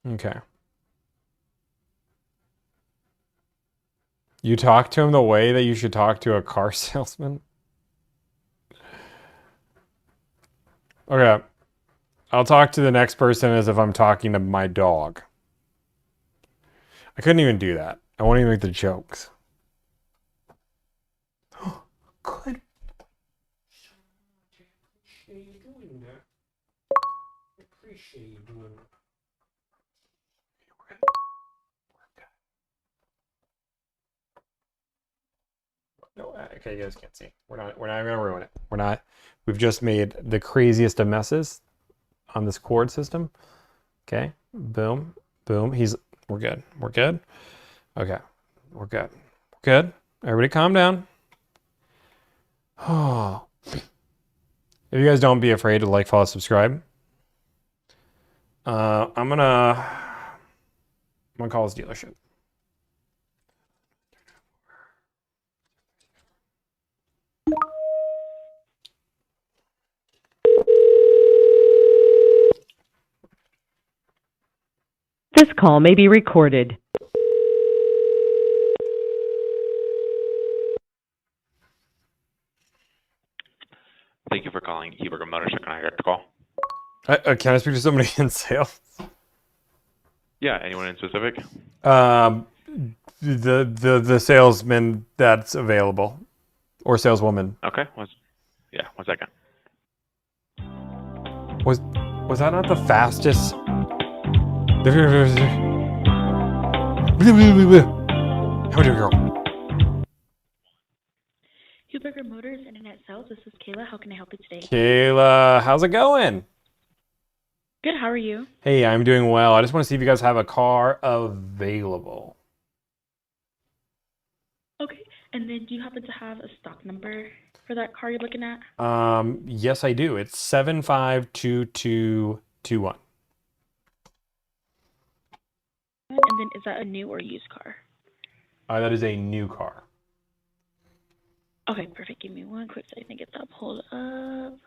Okay. You talk to him the way that you should talk to a car salesman? Okay. I'll talk to the next person as if I'm talking to my dog. I couldn't even do that. I won't even make the jokes. Good. I appreciate you doing that. I appreciate you doing that. No, okay, you guys can't see. We're not gonna ruin it. We've just made the craziest of messes on this cord system. Okay. Boom. Boom. We're good. We're good. Okay. We're good. We're good. Everybody calm down. Oh. If you guys don't be afraid to like, follow, subscribe. I'm gonna call this dealership. This call may be recorded. Thank you for calling Huberger Motors. Can I get the call? Can I speak to somebody in sales? Yeah, anyone in specific? The salesman that's available, or saleswoman. Okay. Yeah, 1 second. Was that not the fastest? How do you go? Huberger Motors Internet Sales. This is Kayla. How can I help you today? Kayla, how's it going? Good. How are you? Hey, I'm doing well. I just want to see if you guys have a car available. Okay. And then do you happen to have a stock number for that car you're looking at? Yes, I do. It's 752221. And then is that a new or used car? That is a new car. Okay, perfect. Give me one quick second to get that pulled up.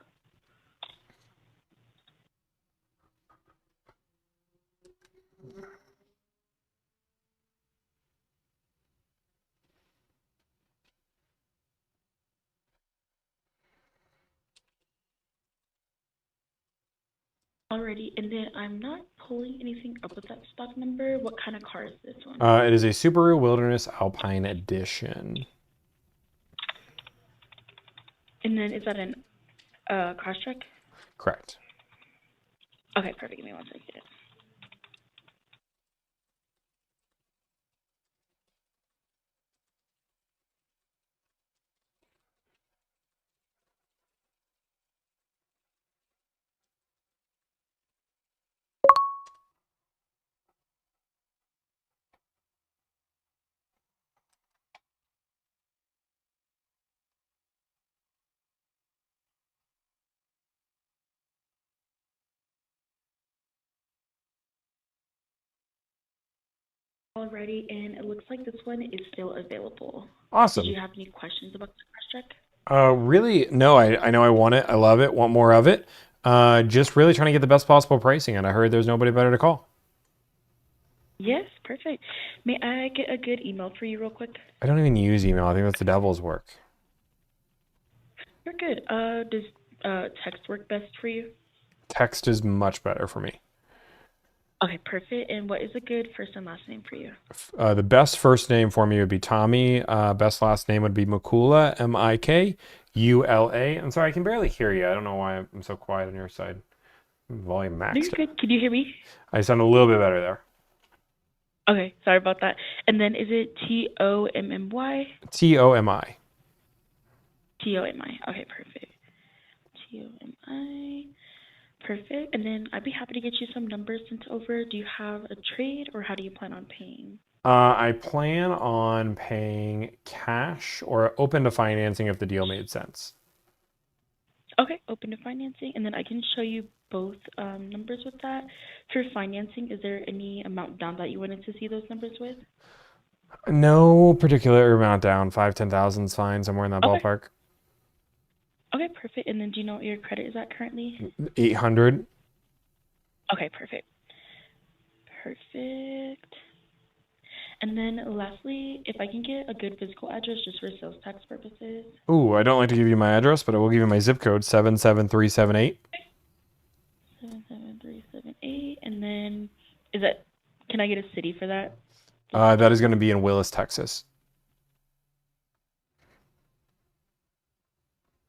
Alrighty, and then I'm not pulling anything up with that stock number. What kind of car is this one? It is a Subaru Wilderness Alpine Edition. And then is that an Crosstrek? Correct. Okay, perfect. Give me 1 second. Alrighty, and it looks like this one is still available. Awesome. Did you have any questions about the Crosstrek? Really? No, I know I want it. I love it. Want more of it. Just really trying to get the best possible pricing, and I heard there's nobody better to call. Yes, perfect. May I get a good email for you real quick? I don't even use email. I think that's the devil's work. You're good. Does text work best for you? Text is much better for me. Okay, perfect. And what is a good first and last name for you? The best first name for me would be Tommy. Best last name would be Mikula, Mikula. I'm sorry, I can barely hear you. I don't know why I'm so quiet on your side. Volume maxed. No, you're good. Can you hear me? I sound a little bit better there. Okay, sorry about that. And then is it Tommy? Tomi. Tomi. Okay, perfect. Tomi. Perfect. And then I'd be happy to get you some numbers sent over. Do you have a trade or how do you plan on paying? I plan on paying cash or open to financing if the deal made sense. Okay, open to financing. And then I can show you both numbers with that. For financing, is there any amount down that you wanted to see those numbers with? No particular amount down. 5,000-10,000 is fine. Somewhere in that Okay. ballpark. Okay, perfect. And then do you know what your credit is at currently? 800. Okay, perfect. Perfect. And then lastly, if I can get a good physical address just for sales tax purposes. Ooh, I don't like to give you my address, but I will give you my zip code, 77378. 77378. And then can I get a city for that? That is going to be in Willis, Texas.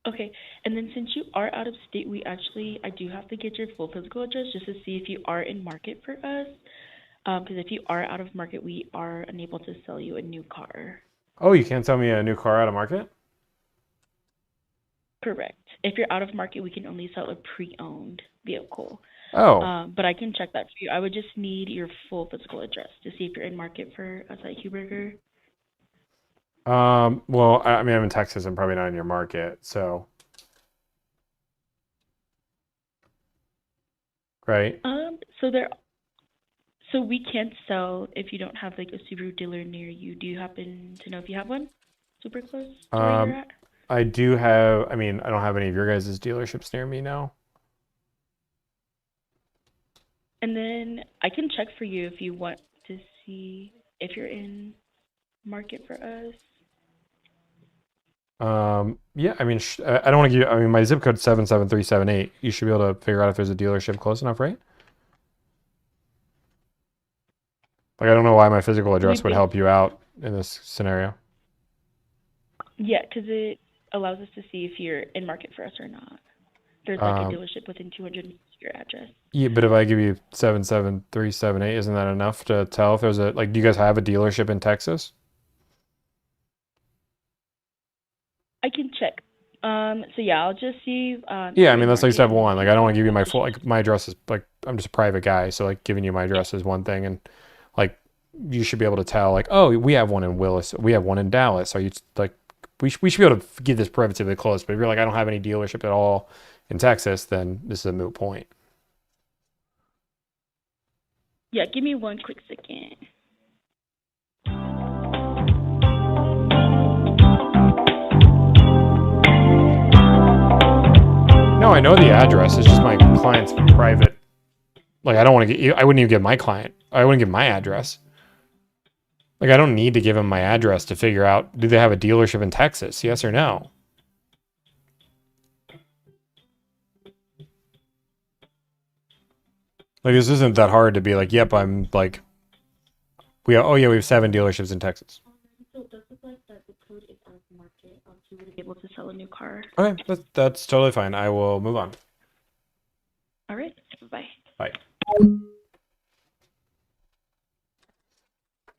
Okay, and then since you are out of state, I do have to get your full physical address just to see if you are in market for us. Because if you are out of market, we are unable to sell you a new car. Oh, you can't sell me a new car out of market? Correct. If you're out of market, we can only sell a pre-owned vehicle. Oh. But I can check that for you. I would just need your full physical address to see if you're in market for us at Huberger. Well, I mean, I'm in Texas. I'm probably not in your market, so. Right? So we can't sell if you don't have like a Subaru dealer near you. Do you happen to know if you have one super close to where you're at? I do have, I mean, I don't have any of your guys' dealerships near me now. And then I can check for you if you want to see if you're in market for us. Yeah, I mean, I don't want to give you, I mean, my zip code's 77378. You should be able to figure out if there's a dealership close enough, right? Like, I don't know why my physical address would help you out in this scenario. Yeah, because it allows us to see if you're in market for us or not. There's like a dealership within 200 meters of your address. Yeah, but if I give you 77378, isn't that enough to tell if there's a, like, do you guys have a dealership in Texas? I can check. So yeah, I'll just see. Yeah, I mean, that's like step one. Like, I don't want to give you my full, like, my address is, like, I'm just a private guy, so, like, giving you my address is one thing, and, like, you should be able to tell, like, oh, we have one in Willis, we have one in Dallas. Are you, like, we should be able to give this relatively close, but if you're like, I don't have any dealership at all in Texas, then this is a moot point. Yeah, give me one quick second. No, I know the address. It's just my client's private. Like, I don't want to get, I wouldn't even give my client, I wouldn't give my address. Like, I don't need to give him my address to figure out, do they have a dealership in Texas? Yes or no? Like, this isn't that hard to be like, yep, I'm like, we have, oh yeah, we have 7 dealerships in Texas. So it does look like that the code is out of market. You would be able to sell a new car. Okay, that's totally fine. I will move on. All right. Bye. Bye.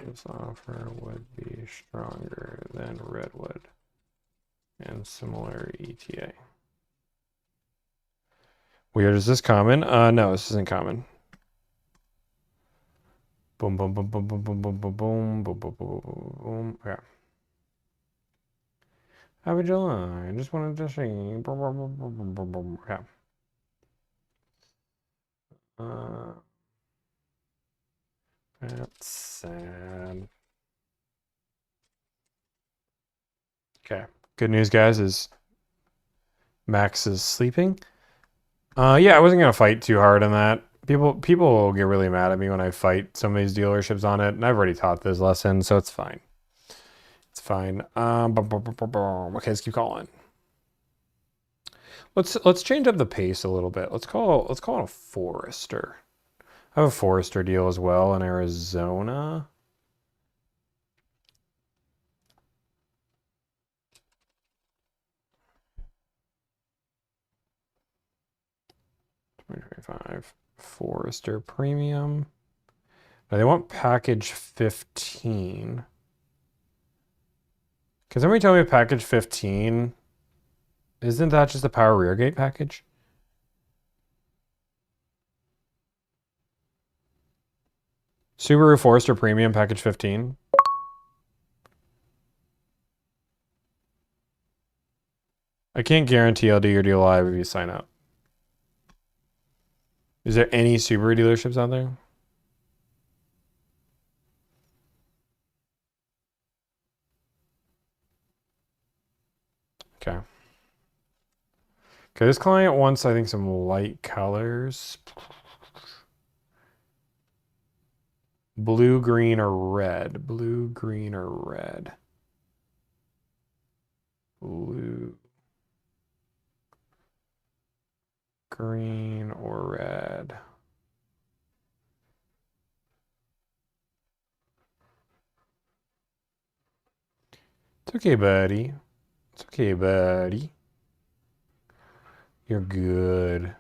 This offer would be stronger than Redwood and similar ETA. Weird, is this common? No, this isn't common. Boom, boom, boom, boom, boom, boom, boom, boom, boom, boom, boom, boom, boom. Okay. Happy July. I just wanted to see. Okay. That's sad. Okay. Good news, guys, is Max is sleeping. Yeah, I wasn't gonna fight too hard on that. People will get really mad at me when I fight some of these dealerships on it, and I've already taught this lesson, so it's fine. It's fine. Okay, let's keep calling. Let's change up the pace a little bit. Let's call it a Forester. I have a Forester deal as well in Arizona. $20.25 Forester Premium. Now they want package 15. Can somebody tell me package 15? Isn't that just a power rear gate package? Subaru Forester Premium package 15. I can't guarantee I'll do your deal live if you sign up. Is there any Subaru dealerships out there? Okay. Okay, this client wants, I think, some light colors. Blue, green, or red. Blue, green, or red. Blue, green, or red. It's okay, buddy. It's okay, buddy. You're good.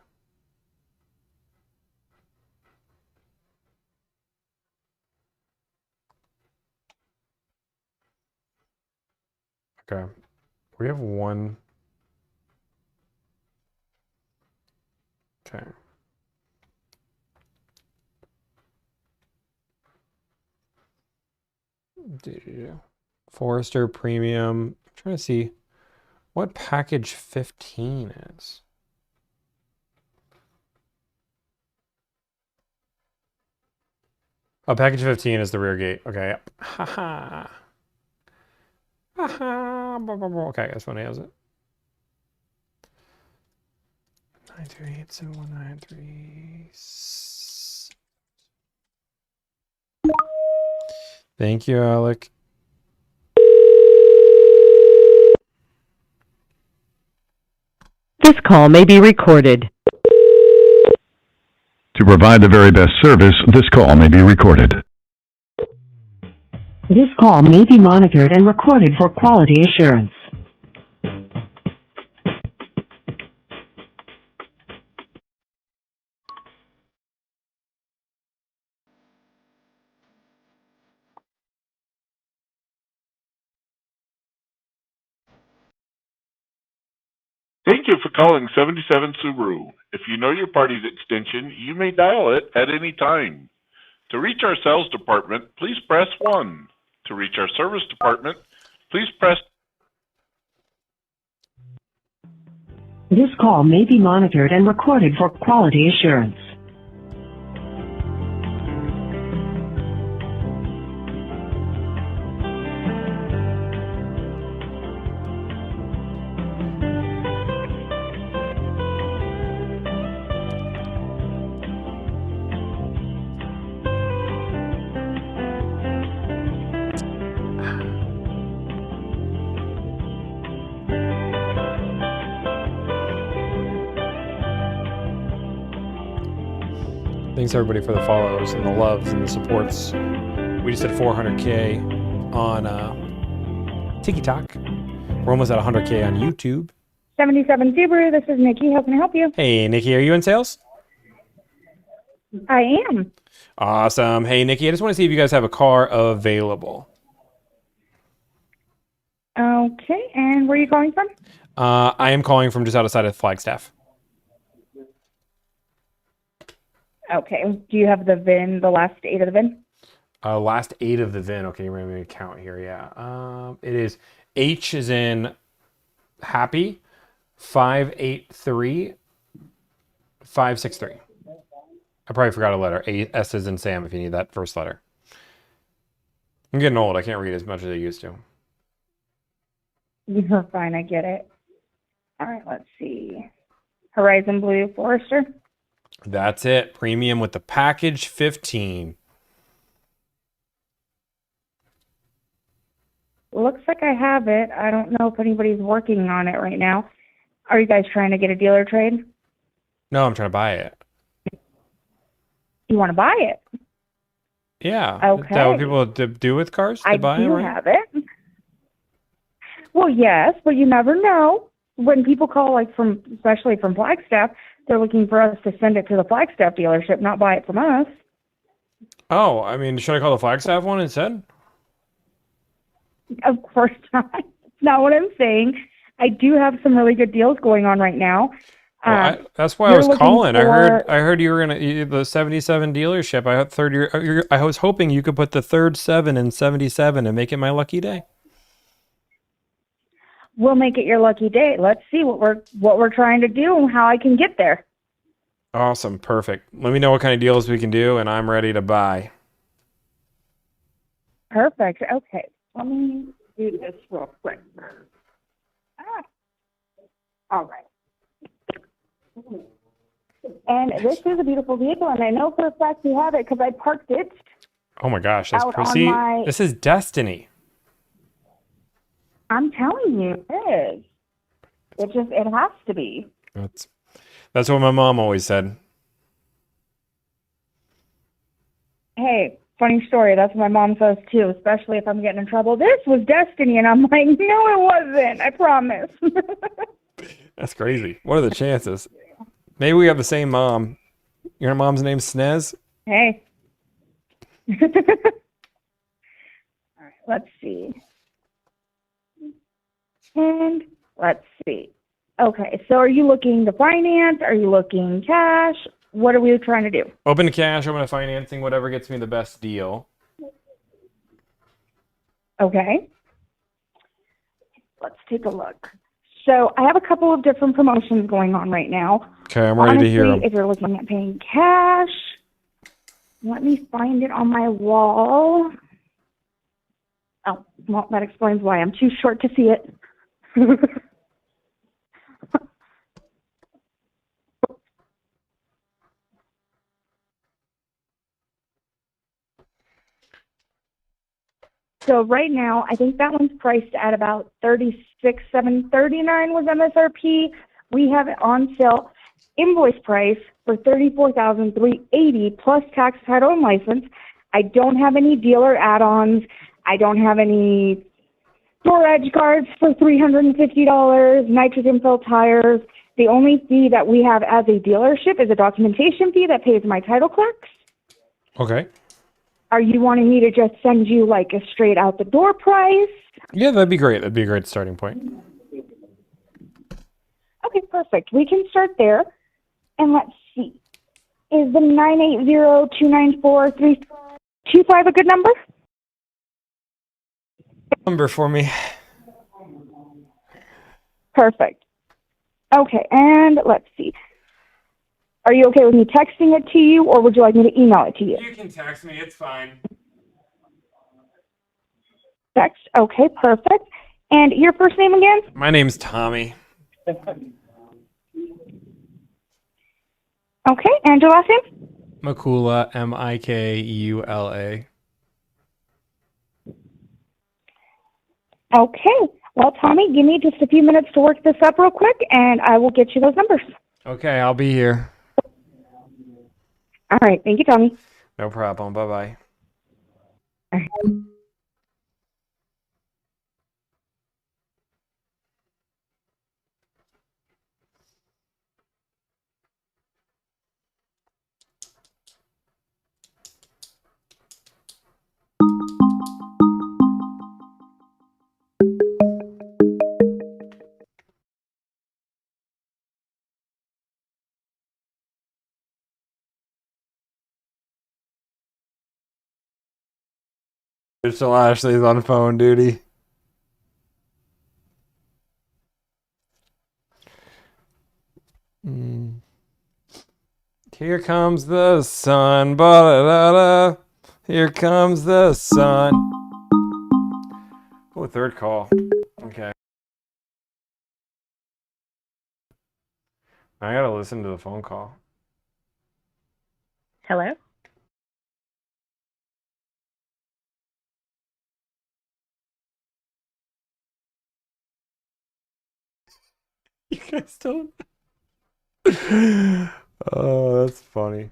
Okay. We have one. Okay. Forester Premium. I'm trying to see what package 15 is. Oh, package 15 is the rear gate. Okay. Haha. Haha. Okay, this one has it. 938-7193. Thank you, Alec. This call may be recorded. To provide the very best service, this call may be recorded. This call may be monitored and recorded for quality assurance. Thank you for calling 77 Subaru. If you know your party's extension, you may dial it at any time. To reach our sales department, please press 1. To reach our service department, please press... This call may be monitored and recorded for quality assurance. Thanks everybody for the follows and the loves and the supports. We just hit 400K on TikTok. We're almost at 100K on YouTube. 77 Subaru, this is Nikki. How can I help you? Hey, Nikki, are you in sales? I am. Awesome. Hey, Nikki, I just want to see if you guys have a car available. Okay, and where are you calling from? I am calling from just outside of Flagstaff. Okay, do you have the VIN, the last 8 of the VIN? Last 8 of the VIN. Okay, we're going to count here. Yeah. It is H is in happy, 583 563. I probably forgot a letter. S is in Sam if you need that first letter. I'm getting old. I can't read as much as I used to. You're fine, I get it. All right, let's see. Horizon Blue Forester. That's it. Premium with the package 15. Looks like I have it. I don't know if anybody's working on it right now. Are you guys trying to get a dealer trade? No, I'm trying to buy it. You want to buy it? Yeah. Okay. Is that what people do with cars? They I buy do them, right? have it. Well, yes, but you never know. When people call, like especially from Flagstaff, they're looking for us to send it to the Flagstaff dealership, not buy it from us. Oh, I mean, should I call the Flagstaff one instead? Of course not. That's not what I'm saying. I do have some really good deals going on right now. Well, that's why I was calling. I heard you were gonna the 77 dealership. I was hoping you could put the third 7 in 77 and make it my lucky day. We'll make it your lucky day. Let's see what we're trying to do and how I can get there. Awesome, perfect. Let me know what kind of deals we can do, and I'm ready to buy. Perfect. Okay, let me do this real quick. All right. And this is a beautiful vehicle, and I know for a fact you have it because I parked it. Oh my gosh, that's Out on pretty. my- This is destiny. I'm telling you, it is. It has to be. That's what my mom always said. Hey, funny story. That's what my mom says too, especially if I'm getting in trouble. This was destiny, and I'm like, no, it wasn't. I promise. That's crazy. What are the chances? Maybe we have the same mom. Your mom's name's Snez? Hey. All right, let's see. And let's see. Okay, so are you looking to finance? Are you looking cash? What are we trying to do? Open to cash, open to financing, whatever gets me the best deal. Okay. Let's take a look. So I have a couple of different promotions going on right now. Okay, I'm ready to hear Honestly, them. if you're looking at paying cash, let me find it on my wall. Oh, well, that explains why I'm too short to see it. So right now, I think that one's priced at about $36,739 was MSRP. We have it on sale, invoice price for $34,380 plus tax, title, and license. I don't have any dealer add-ons. I don't have any door edge guards for $350, nitrogen fill tires. The only fee that we have as a dealership is a documentation fee that pays my title clerks. Okay. Are you wanting me to just send you like a straight out the door price? Yeah, that'd be great. That'd be a great starting point. Okay, perfect. We can start there. And let's see. Is the 980-294-3525 a good number? Number for me. Perfect. Okay, and let's see. Are you okay with me texting it to you, or would you like me to email it to you? You can text me. It's fine. Text. Okay, perfect. And your first name again? My name's Tommy. Okay, and your last name? Mikula, Mikeula. Okay. Well, Tommy, give me just a few minutes to work this up real quick, and I will get you those numbers. Okay, I'll be here. All right. Thank you, Tommy. No problem. Bye-bye. All right. Still Ashley's on phone duty. Here comes the sun. Ba-da-da-da. Here comes the sun. Oh, third call. Okay. I gotta listen to the phone call. Hello? You guys don't. Oh, that's funny.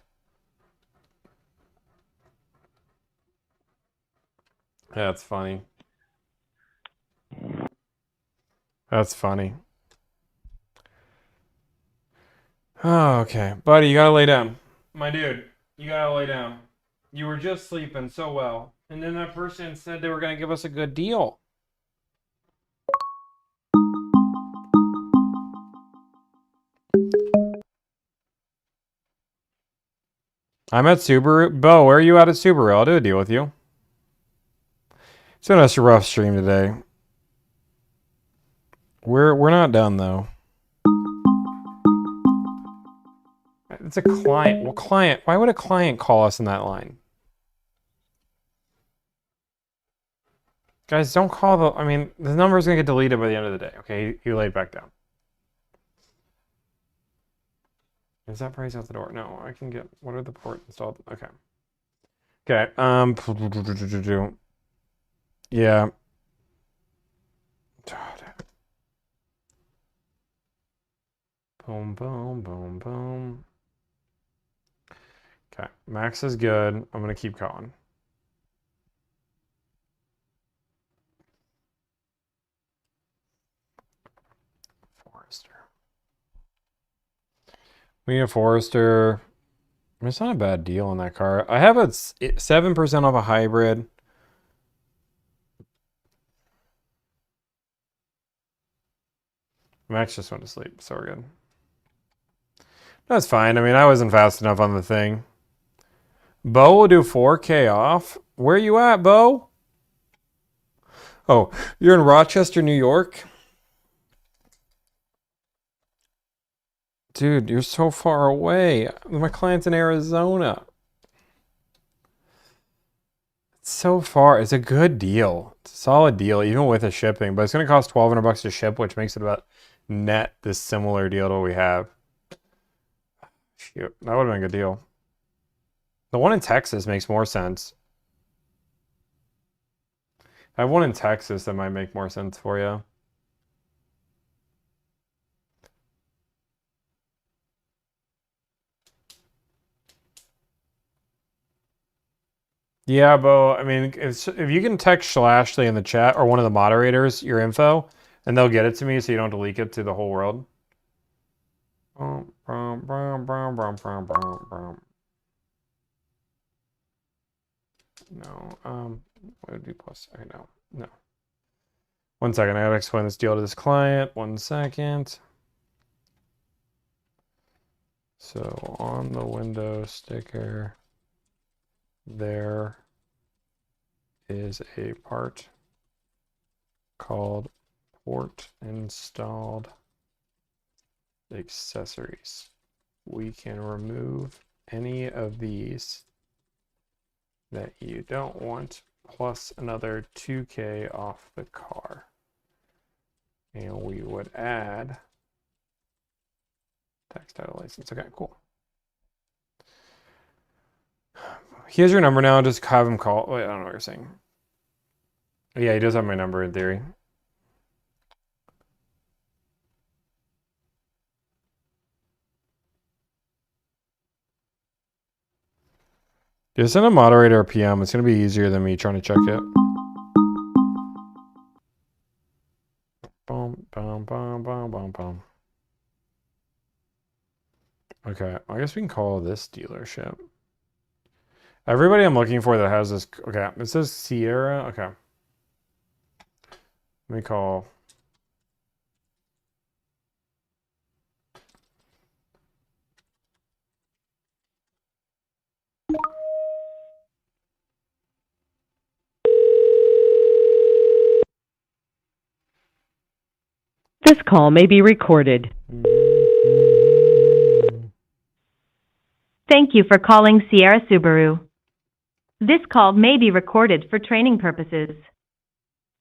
That's funny. That's funny. Oh, okay. Buddy, you gotta lay down. My dude, you gotta lay down. You were just sleeping so well. And then that person said they were gonna give us a good deal. I'm at Subaru. Bo, where are you at Subaru? I'll do a deal with you. It's been a rough stream today. We're not done though. It's a client. Well, client. Why would a client call us in that line? Guys, don't call the. I mean, the number is gonna get deleted by the end of the day. Okay, you laid back down. Is that price out the door? No, I can get. What are the port installed? Okay. Okay. Yeah. Boom, boom, boom, boom. Okay, Max is good. I'm gonna keep going. Forester. We need a Forester. I mean, it's not a bad deal on that car. I have a 7% off a hybrid. Max just went to sleep, so we're good. That's fine. I mean, I wasn't fast enough on the thing. Bo will do 4K off. Where you at, Bo? Oh, you're in Rochester, New York? Dude, you're so far away. My client's in Arizona. It's so far. It's a good deal. It's a solid deal, even with the shipping. But it's going to cost $1,200 to ship, which makes it about net this similar deal to what we have. Shoot, that would have been a good deal. The one in Texas makes more sense. I have one in Texas that might make more sense for you. Yeah, Bo. I mean, if you can text Slashley in the chat or one of the moderators your info, and they'll get it to me, so you don't have to leak it to the whole world. No. What would be plus? I know. No. 1 second. I gotta explain this deal to this client. 1 second. So on the window sticker, there is a part called port installed accessories. We can remove any of these that you don't want, plus another $2K off the car. And we would add tax title license. Okay, cool. He has your number now. Just have him call. Wait, I don't know what you're saying. Yeah, he does have my number in theory. Just send a moderator a PM. It's going to be easier than me trying to check it. Boom, boom, boom, boom, boom, boom. Okay, I guess we can call this dealership. Everybody I'm looking for that has this. Okay, it says Sierra. Okay. Let me call. This call may be recorded. Thank you for calling Sierra Subaru. This call may be recorded for training purposes.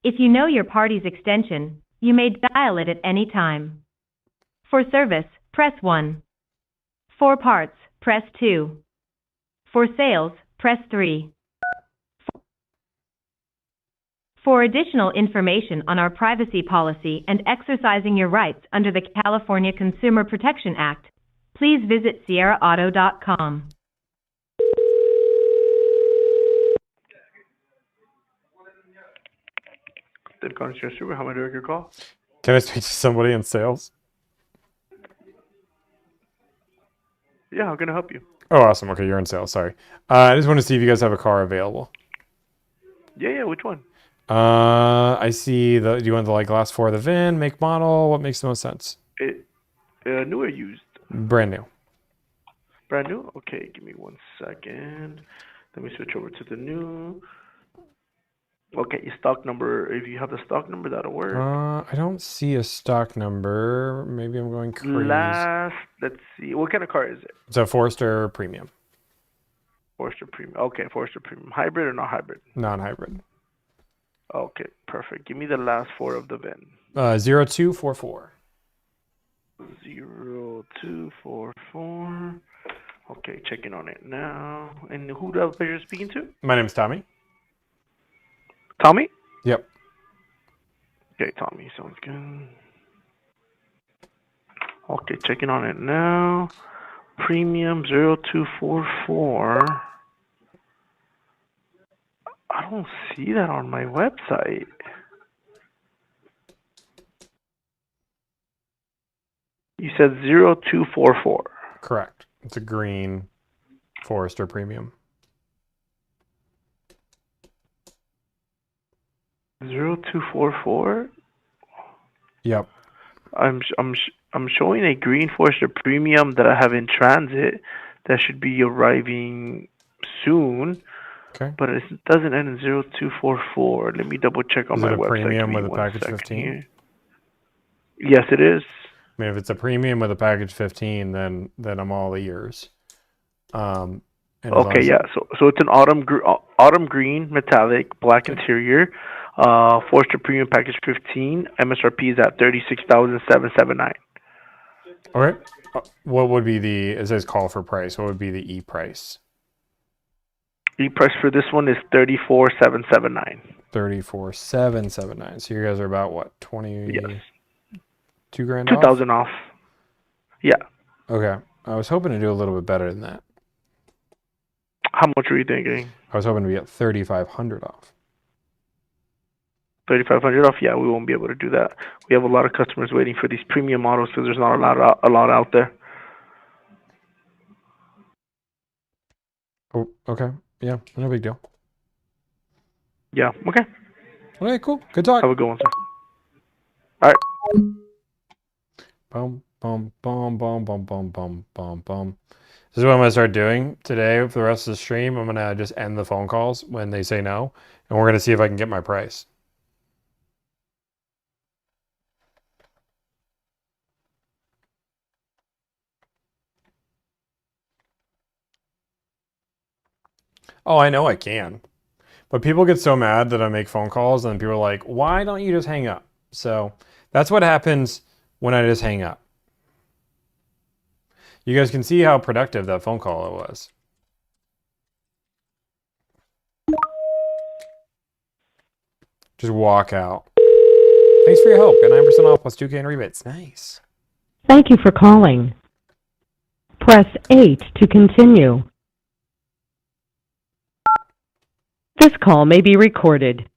If you know your party's extension, you may dial it at any time. For service, press 1. For parts, press 2. For sales, press 3. For additional information on our privacy policy and exercising your rights under the California Consumer Protection Act, please visit sierraauto.com. How may I direct your call? Can I speak to somebody in sales? Yeah, how can I help you? Oh, awesome. Okay, you're in sales. Sorry. I just want to see if you guys have a car available. Yeah, which one? I see the. Do you want the last 4 of the VIN, make, model? What makes the most sense? New or used? Brand new. Brand new? Okay, give me 1 second. Let me switch over to the new. Okay, your stock number. If you have the stock number, that'll work. I don't see a stock number. Maybe I'm going crazy. Let's see. What kind of car is it? It's a Forester Premium. Forester Premium. Okay, Forester Premium. Hybrid or not hybrid? Non-hybrid. Okay, perfect. Give me the last 4 of the VIN. 0244. 0244. Okay, checking on it now. And who the pleasure speaking to? My name's Tommy. Tommy? Yep. Okay, Tommy, sounds good. Okay, checking on it now. Premium 0244. I don't see that on my website. You said 0244. Correct. It's a green Forester Premium. 0244? Yep. I'm showing a green Forester Premium that I have in transit that should be arriving soon. Okay. But it doesn't end in 0244. Let me double check on my website. Is it a premium with a package 15? Here. Yes, it is. I mean, if it's a premium with a package 15, then I'm all ears. Okay, yeah. So it's an autumn green metallic black interior. Forester Premium Package 15. MSRP is at $36,779. Okay. What would be the? It says call for price. What would be the E price? E price for this one is $34,779. $34,779. So you guys are about what? 20? Yes. $2,000 $2,000 off. Yeah. Okay. I was hoping to do a little bit better than that. How much were you thinking? I was hoping to be at 3,500 off. 3,500 off? Yeah, we won't be able to do that. We have a lot of customers waiting for these premium models because there's not a lot out there. Oh, okay. Yeah, no big deal. Yeah. Okay. Okay, cool. Good talk. Have a good one, sir. All right. Boom, boom, boom, boom, boom, boom, boom, boom, boom. This is what I'm going to start doing today for the rest of the stream. I'm going to just end the phone calls when they say no, and we're going to see if I can get my price. Oh, I know I can. But people get so mad that I make phone calls, and people are like, why don't you just hang up? So that's what happens when I just hang up. You guys can see how productive that phone call was. Just walk out. Thanks for your help. Got 9% off plus 2K in rebates. Nice. Thank you for calling. Press 8 to continue. This call may be recorded.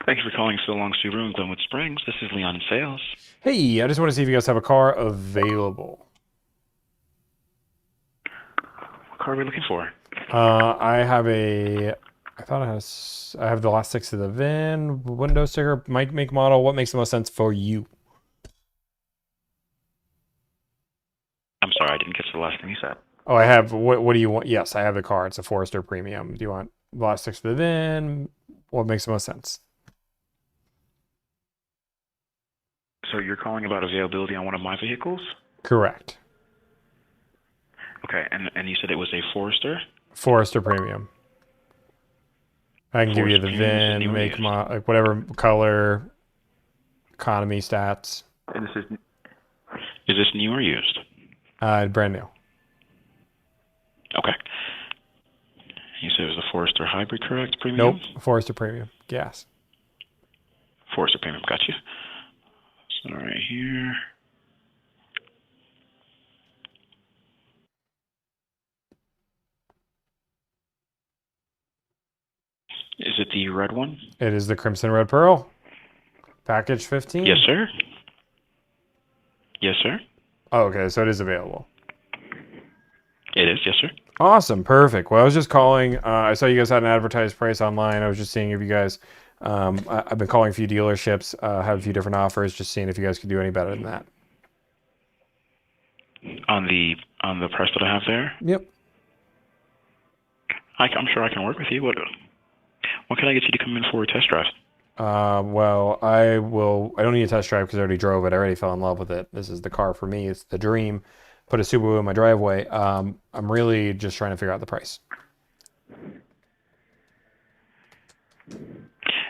Thank you for calling So Long Subaru in Glenwood Springs. This is Leon in sales. Hey, I just want to see if you guys have a car available. What car are we looking for? I have the last 6 of the VIN, window sticker, make model. What makes the most sense for you? I'm sorry, I didn't catch the last thing you said. Oh, I have, what do you want? Yes, I have the car. It's a Forester Premium. Do you want the last 6 of the VIN? What makes the most sense? So you're calling about availability on one of my vehicles? Correct. Okay, and you said it was a Forester? Forester Premium. I can give you the VIN, make, like whatever color, economy, stats. And is this new or used? Brand new. Okay. You said it was a Forester Hybrid, correct? Premium? Nope, Forester Premium, gas. Forester Premium, got you. So right here. Is it the red one? It is the Crimson Red Pearl. Package 15? Yes, sir. Yes, sir. Oh, okay, so it is available. It is, yes, sir. Awesome, perfect. Well, I was just calling. I saw you guys had an advertised price online. I was just seeing if you guys, I've been calling a few dealerships, have a few different offers, just seeing if you guys could do any better than that. On the price that I have there? Yep. I'm sure I can work with you. What can I get you to come in for a test drive? Well, I don't need a test drive because I already drove it. I already fell in love with it. This is the car for me. It's the dream. Put a Subaru in my driveway. I'm really just trying to figure out the price.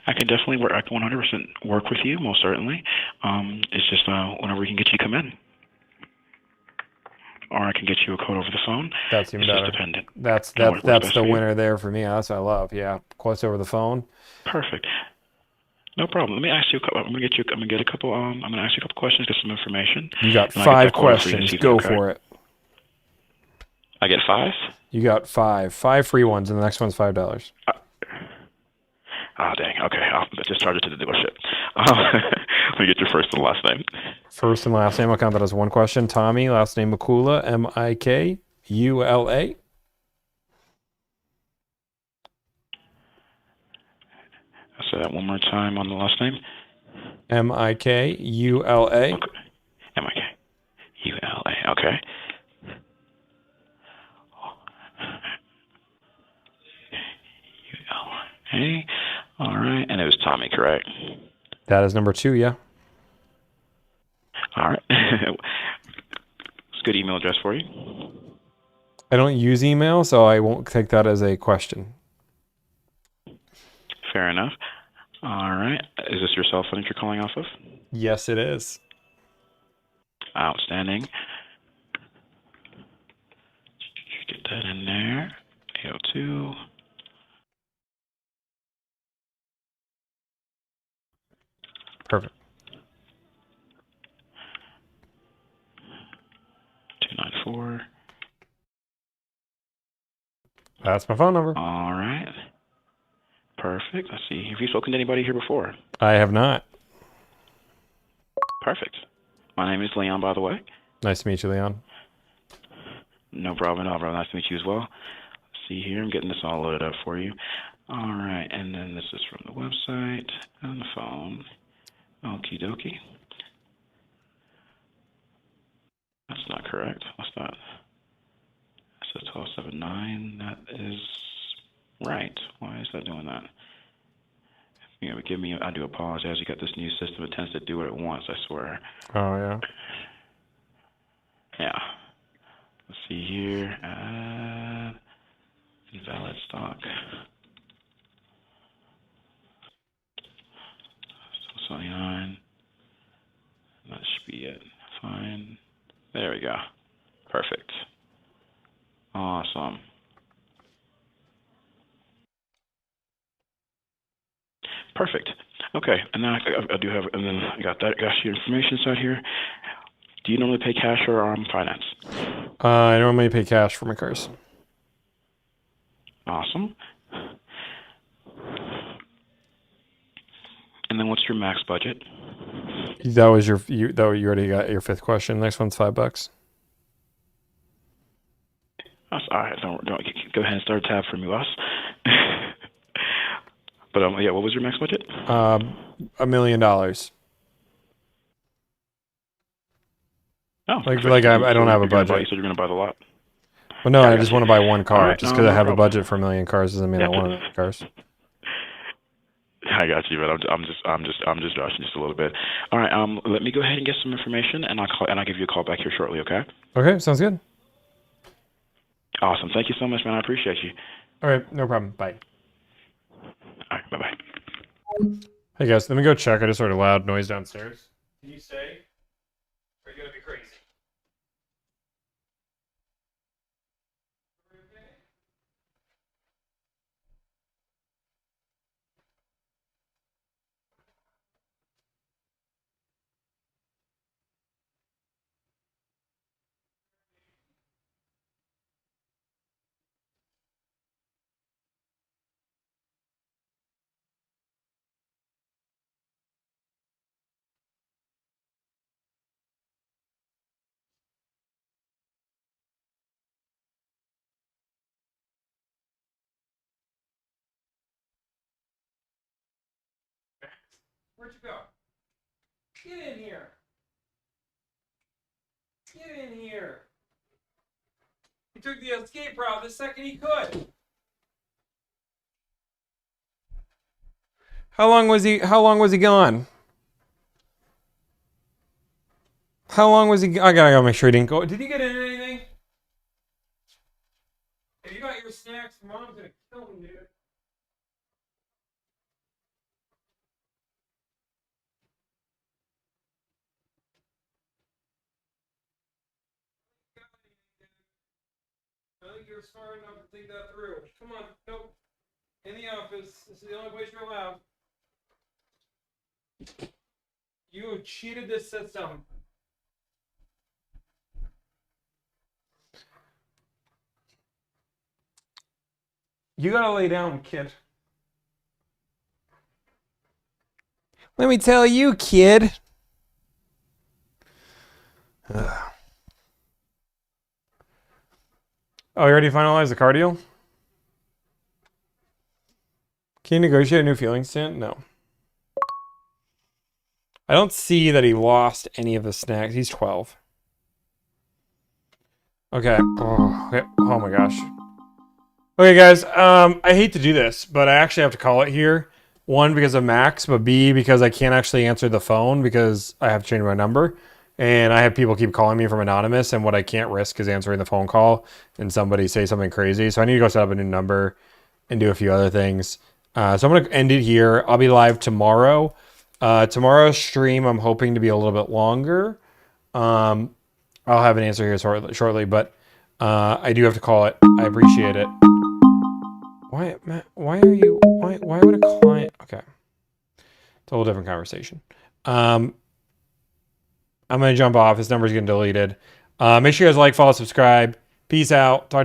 I can definitely work. I can 100% work with you, most certainly. It's just whenever we can get you to come in. Or I can get you a quote over the phone. That's even better. Just dependent. That's the winner there for me. That's what I love. Yeah, quotes over the phone. Perfect. No problem. Let me ask you. I'm gonna get a couple. I'm gonna ask you a couple questions, get some information. You got 5 questions. Go for it. I get 5. You got 5. 5 free ones, and the next one's $5. Oh, dang. Okay, I'll just charge it to the dealership. Let me get your first and last name. First and last name. I'll count that as one question. Tommy. Last name Mikula. Mikula. I'll say that one more time on the last name. Mikula. Okay. Mikula. Okay. Hey, all right, and it was Tommy, correct? That is number 2, yeah. All right. It's a good email address for you. I don't use email, so I won't take that as a question. Fair enough. All right. Is this your cell phone that you're calling off of? Yes, it is. Outstanding. Get that in there. 802. Perfect. 294. That's my phone number. All right. Perfect. Let's see. Have you spoken to anybody here before? I have not. Perfect. My name is Leon, by the way. Nice to meet you, Leon. No problem at all, brother. Nice to meet you as well. Let's see here. I'm getting this all loaded up for you. All right. And then this is from the website and the phone. Okie dokie. That's not correct. What's that? It says 1279. That is right. Why is that doing that? You know, give me. I do apologize. You got this new system. It tends to do what it wants. I swear. Oh yeah. Yeah. Let's see here. Invalid stock. So 29. That should be it. Fine. There we go. Perfect. Awesome. Perfect. Okay, and then I do have, and then I got that. Got your information set here. Do you normally pay cash or finance? I normally pay cash for my cars. Awesome. And then what's your max budget? That was you already got your fifth question. Next one's $5. That's all right. Don't go ahead and start a tab for me, boss. But yeah, what was your max budget? $1 million. Oh, like I don't have a budget. You said you're gonna buy the lot. Well, no, Yeah, I just want to buy one car. Right, Just no, because I no have a problem. budget for 1 million cars doesn't mean I want 1 million cars. I got you, but I'm just joshing just a little bit. All right, let me go ahead and get some information, and I'll give you a call back here shortly. Okay? Okay, sounds good. Awesome. Thank you so much, man. I appreciate you. All right, no problem. Bye. All right, bye bye. Hey guys, let me go check. I just heard a loud noise downstairs. Can you say? Or are you gonna be crazy? Where'd you go? Get in here. Get in here. He took the escape route the second he could. How long was he gone? How long was he? I gotta make sure he didn't go. Did he get in anything? If you got your snacks, Mom's gonna kill me, dude. I think you're smart enough to think that through. Come on, nope. In the office. This is the only place you're allowed. You cheated this system. You gotta lay down, kid. Let me tell you, kid. Ugh. Oh, you already finalized the car deal? Can you negotiate a new fueling stint? No. I don't see that he lost any of the snacks. He's 12. Okay. Oh, okay. Oh my gosh. Okay, guys. I hate to do this, but I actually have to call it here. One, because of Max, but B, because I can't actually answer the phone because I have to change my number. And I have people keep calling me from anonymous, and what I can't risk is answering the phone call and somebody say something crazy. So I need to go set up a new number and do a few other things. So I'm going to end it here. I'll be live tomorrow. Tomorrow's stream, I'm hoping to be a little bit longer. I'll have an answer here shortly, but I do have to call it. I appreciate it. Why, Matt, why would a client... Okay. It's a whole different conversation. I'm going to jump off. This number's getting deleted. Make sure you guys like, follow, subscribe. Peace out. Talk